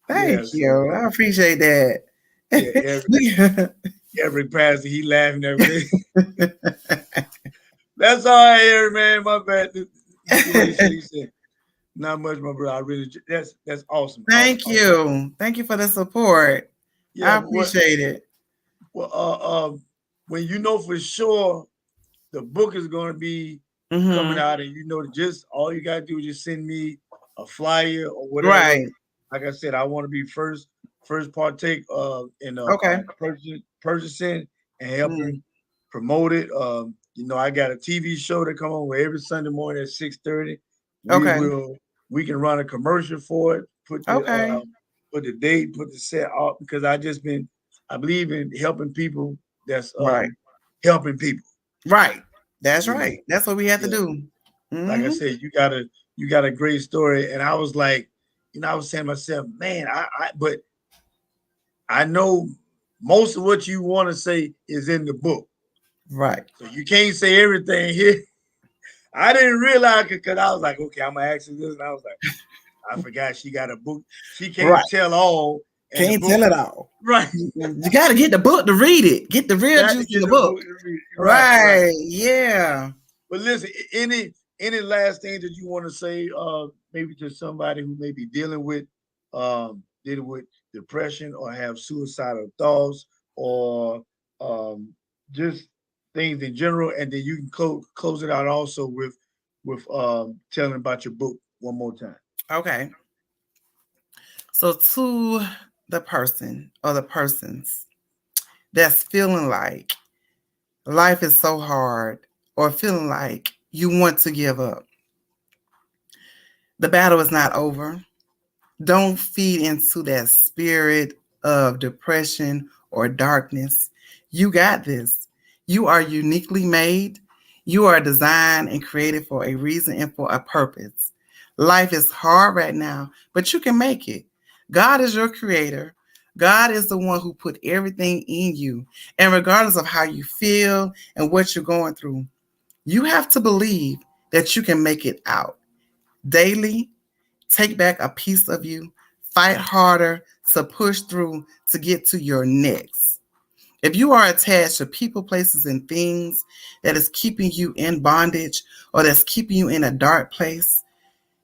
Thank So you. I appreciate that. yeah, every pastor he laughing every day. That's all right, Eric, man. My bad. What he said. Not much, my brother. I really that's awesome. Awesome. Thank you. Thank you for the support. Yeah, I but what appreciate it. well when you know for sure the book is gonna be coming Hmm. out and you know just all you gotta do is just send me a flyer or whatever. Right. Like I said, I want to be first partake in Okay. purchasing and Mm. helping promote it. I got a TV show that come on where every Sunday morning at 6:30. We Okay. will we can run a commercial for it, Okay. put the date, put the set up because I believe in helping people that's Right. helping people, Right. That's you know. right. That's what we have to Yeah. do. Like I Hmm. said, you got a great story. And I was like, I was saying to myself, man, but I know most of what you want to say is in the book. Right. So you can't say everything here. I didn't realize it because I was like, okay, I'm gonna ask you this. And I was like, I forgot she got a book. She Right. can't tell all. And the Can't book, tell it all. right. You got to get the book to read it. Get the real Got to juice in get the the book. book to read. Right. Right. Yeah. But listen, any last thing that you want to say, maybe to somebody who may be dealing with depression or have suicidal thoughts or just things in general, and then you can close it out also with telling about your book one more time. Okay. So to the person or the persons that's feeling like life is so hard or feeling like you want to give up, the battle is not over. Don't feed into that spirit of depression or darkness. You got this. You are uniquely made. You are designed and created for a reason and for a purpose. Life is hard right now, but you can make it. God is your creator. God is the one who put everything in you. And regardless of how you feel and what you're going through, you have to believe that you can make it out daily. Take back a piece of you. Fight harder to push through to get to your next. If you are attached to people, places, and things that is keeping you in bondage or that's keeping you in a dark place,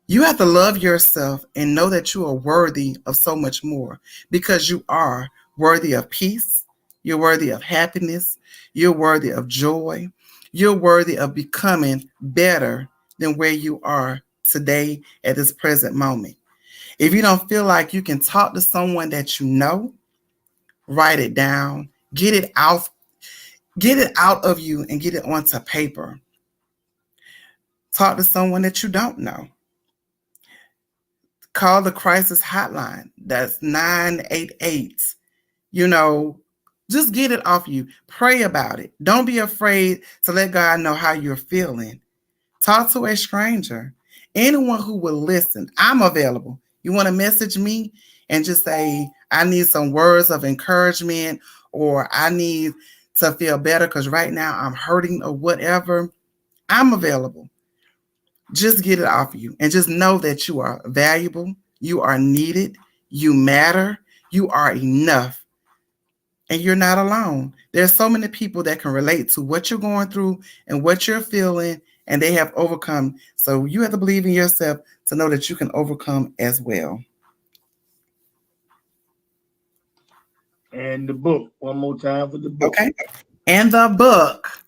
you have to love yourself and know that you are worthy of so much more because you are worthy of peace. You're worthy of happiness. You're worthy of joy. You're worthy of becoming better than where you are today at this present moment. If you don't feel like you can talk to someone that you know, write it down, get it out of you and get it onto paper. Talk to someone that you don't know. Call the crisis hotline. That's 988. You know, just get it off you. Pray about it. Don't be afraid to let God know how you're feeling. Talk to a stranger. Anyone who will listen. I'm available. You want to message me and just say, I need some words of encouragement or I need to feel better because right now I'm hurting or whatever. I'm available. Just get it off you and just know that you are valuable. You are needed. You matter. You are enough. And you're not alone. There's so many people that can relate to what you're going through and what you're feeling, and they have overcome. So you have to believe in yourself to know that you can overcome as well. And the book, one more time for the book. Okay. And the book,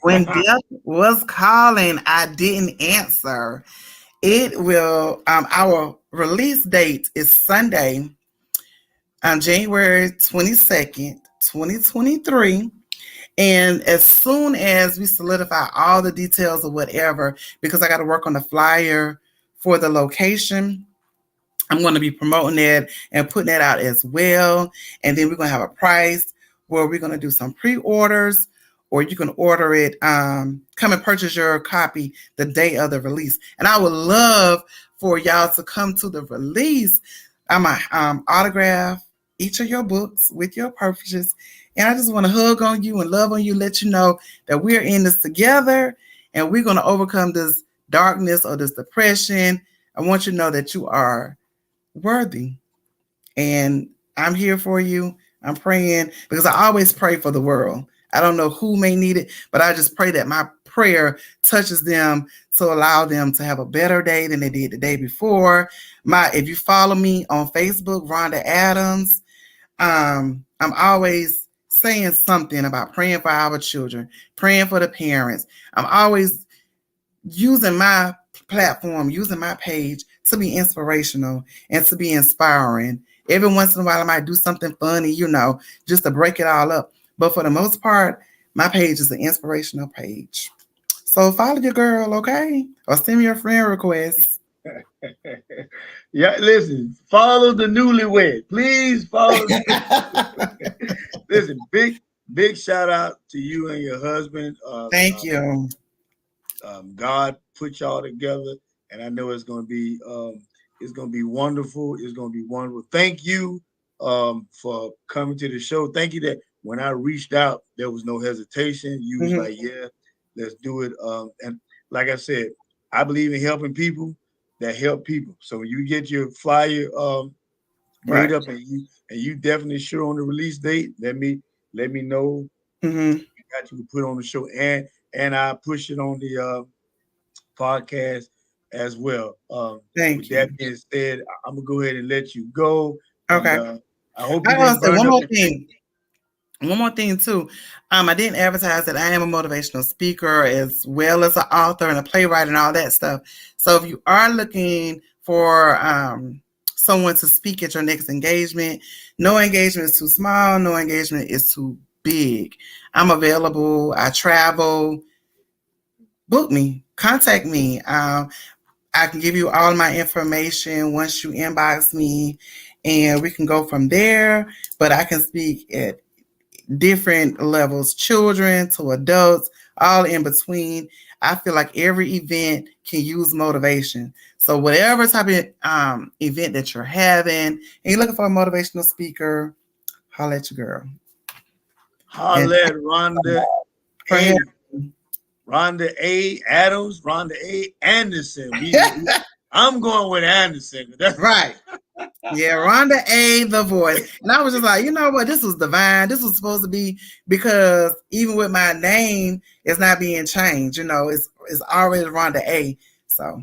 When Death Was Calling, I Didn't Answer. It will, our release date is Sunday, January 22nd, 2023. And as soon as we solidify all the details or whatever, because I got to work on the flyer for the location, I'm going to be promoting that and putting that out as well. And then we're going to have a price where we're going to do some pre-orders or you can order it. Come and purchase your copy the day of the release. And I would love for y'all to come to the release. I'm a autograph each of your books with your purchases. And I just want to hug on you and love on you, let you know that we're in this together and we're going to overcome this darkness or this depression. I want you to know that you are worthy. And I'm here for you. I'm praying because I always pray for the world. I don't know who may need it, but I just pray that my prayer touches them to allow them to have a better day than they did the day before. If you follow me on Facebook, Rhonda Adams, I'm always saying something about praying for our children, praying for the parents. I'm always using my platform, using my page to be inspirational and to be inspiring. Every once in a while, I might do something funny, just to break it all up. But for the most part, my page is an inspirational page. So follow your girl, okay? Or send me a friend request. Yeah, listen, follow the newlywed. Please follow. Listen, big shout out to you and your husband. Thank you. God put y'all together, and I know it's gonna be wonderful. It's gonna be wonderful. Thank you for coming to the show. Thank you that when I reached out, there was no hesitation. You was like, yeah, let's do it. And like I said, I believe in helping people that help people. So when you get your flyer made up and you definitely sure on the release date, let me know. Got you to put on the show, and I push it on the podcast as well. Thank with you. that being said, I'm gonna go ahead and let you go. Okay. And, I hope you didn't burn one up more thing. One more thing too. I didn't advertise that I am a motivational speaker as well as an author and a playwright and all that stuff. So if you are looking for someone to speak at your next engagement, no engagement is too small, no engagement is too big. I'm available. I travel. Book me. Contact me. I can give you all my information once you inbox me, and we can go from there. But I can speak at different levels, children to adults, all in between. I feel like every event can use motivation. So whatever type of event that you're having, and you're looking for a motivational speaker, holla at your girl. Holla at Rhonda A. Rhonda A. Adams, Rhonda A. Anderson. I'm going with Anderson. That's right. Yeah, Rhonda A, the voice. And I was just like, you know what? This was divine. This was supposed to be, because even with my name, it's not being changed. It's already Rhonda A. So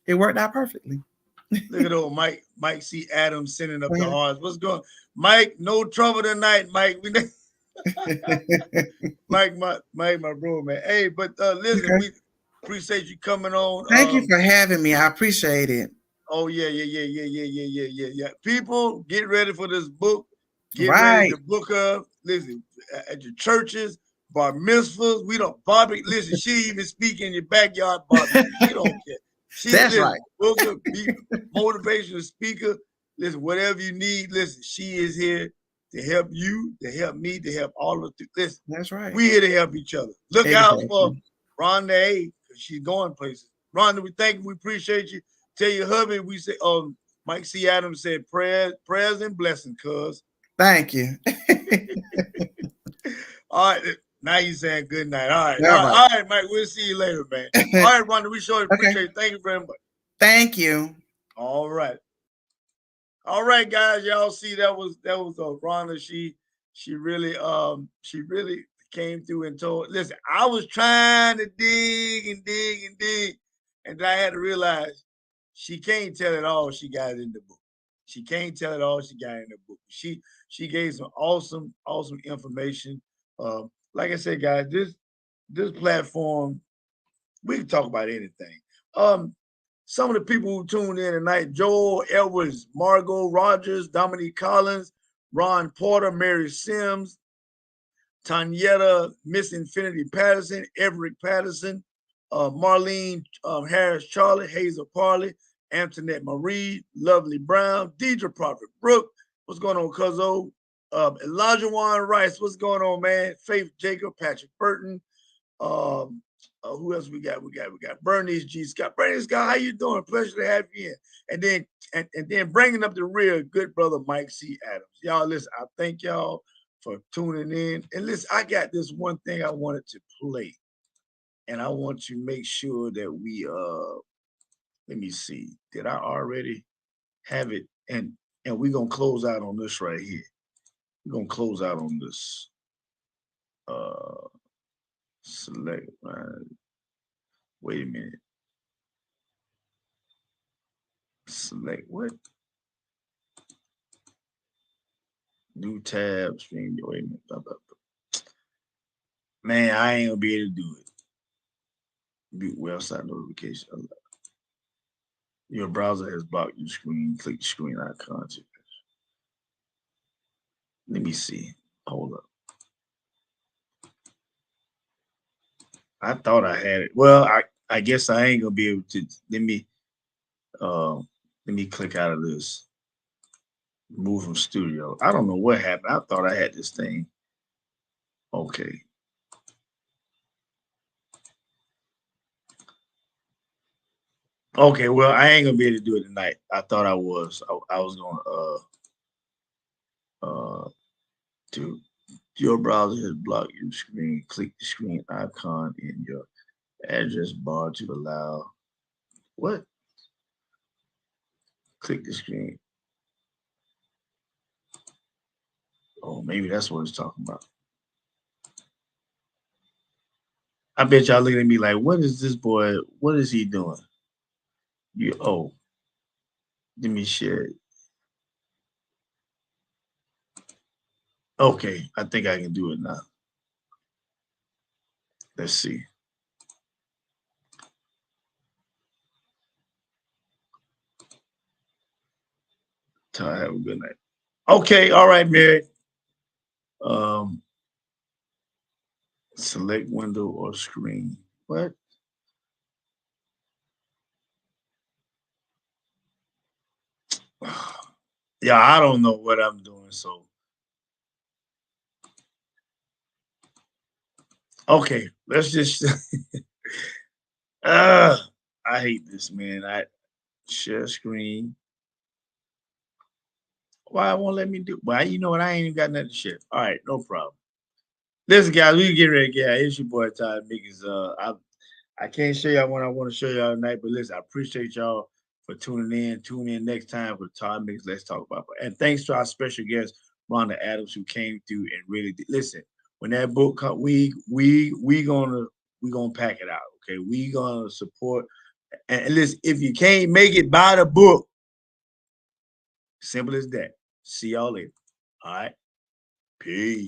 it worked out perfectly. Look at old Mike C. Adams sending up the hearts. What's going on? Mike, no trouble tonight, Mike. Mike, my bro, man. Hey, but listen, we appreciate you coming on. Thank you for having me. I appreciate it. Oh yeah. People, get ready for this book. Get ready to book up. Listen, at your churches, bar mitzvahs. We don't Barbie. Listen, she even speak in your backyard, Barbie. She don't care. That's right. Booker, motivational speaker. Listen, whatever you need. Listen, she is here to help you, to help me, to help all of us. Listen, that's right. We're here to help each other. Look out for Rhonda A, because she's going places. Rhonda, we thank you. We appreciate you. Tell your hubby, we say, Mike C. Adams said, prayers and blessings, cuz. Thank you. All right. Now you're saying good night. All right, Mike. We'll see you later, man. All right, Rhonda, we sure appreciate it. Thank you very much. Thank you. All right. All right, guys. Y'all see that was Rhonda. She really came through and told. Listen, I was trying to dig, and I had to realize she can't tell it all. She got it in the book. She can't tell it all. She got it in the book. She gave some awesome information. Like I said, guys, this platform, we can talk about anything. Some of the people who tuned in tonight: Joel Edwards, Margot Rogers, Dominique Collins, Ron Porter, Mary Sims, Tanyetta, Miss Infinity Patterson, Everett Patterson, Marlene Harris Charlie, Hazel Parley, Antoinette Marie, Lovely Brown, Deidre Prophet Brooke. What's going on, Cuzzo? Elijah Juan Rice, what's going on, man? Faith Jacob, Patrick Burton. Who else we got? We got Bernice G. Scott. Bernice Scott, how you doing? Pleasure to have you in. And then bringing up the rear, good brother Mike C. Adams. Y'all, listen, I thank y'all for tuning in. And listen, I got this one thing I wanted to play. And I want to make sure that we let me see. Did I already have it? And we're gonna close out on this right here. We're gonna close out on this. Select. Wait a minute. Select what? New tab. Stream. Wait a minute. Man, I ain't gonna be able to do it. Mute website notification. Your browser has blocked your screen. Click the screen icon. Let me see. Hold up. I thought I had it. Well, I guess I ain't gonna be able to. Let me click out of this. Move from studio. I don't know what happened. I thought I had this thing. Okay. Okay, well, I ain't gonna be able to do it tonight. I thought I was. I was gonna do. Your browser has blocked your screen. Click the screen icon in your address bar to allow. What? Click the screen. Oh, maybe that's what it's talking about. I bet y'all looking at me like, what is this boy? What is he doing? Let me share it. Okay, I think I can do it now. Let's see. Ty, have a good night. Okay, all right, Mary. Select window or screen. What? Yeah, I don't know what I'm doing. So, okay, let's just. I hate this, man. I share screen. Why it won't let me do? Well, you know what? I ain't even got nothing to share. All right, no problem. Listen, guys, we can get ready to get out. It's your boy Todd Mickens. I can't show y'all what I want to show y'all tonight, but listen, I appreciate y'all for tuning in. Tune in next time for Todd Mickens. Let's talk about it. And thanks to our special guest, Rhonda Adams, who came through and really listen. When that book comes, we gonna pack it out. Okay, we gonna support. And listen, if you can't make it, buy the book. Simple as that. See y'all later. All right. Peace.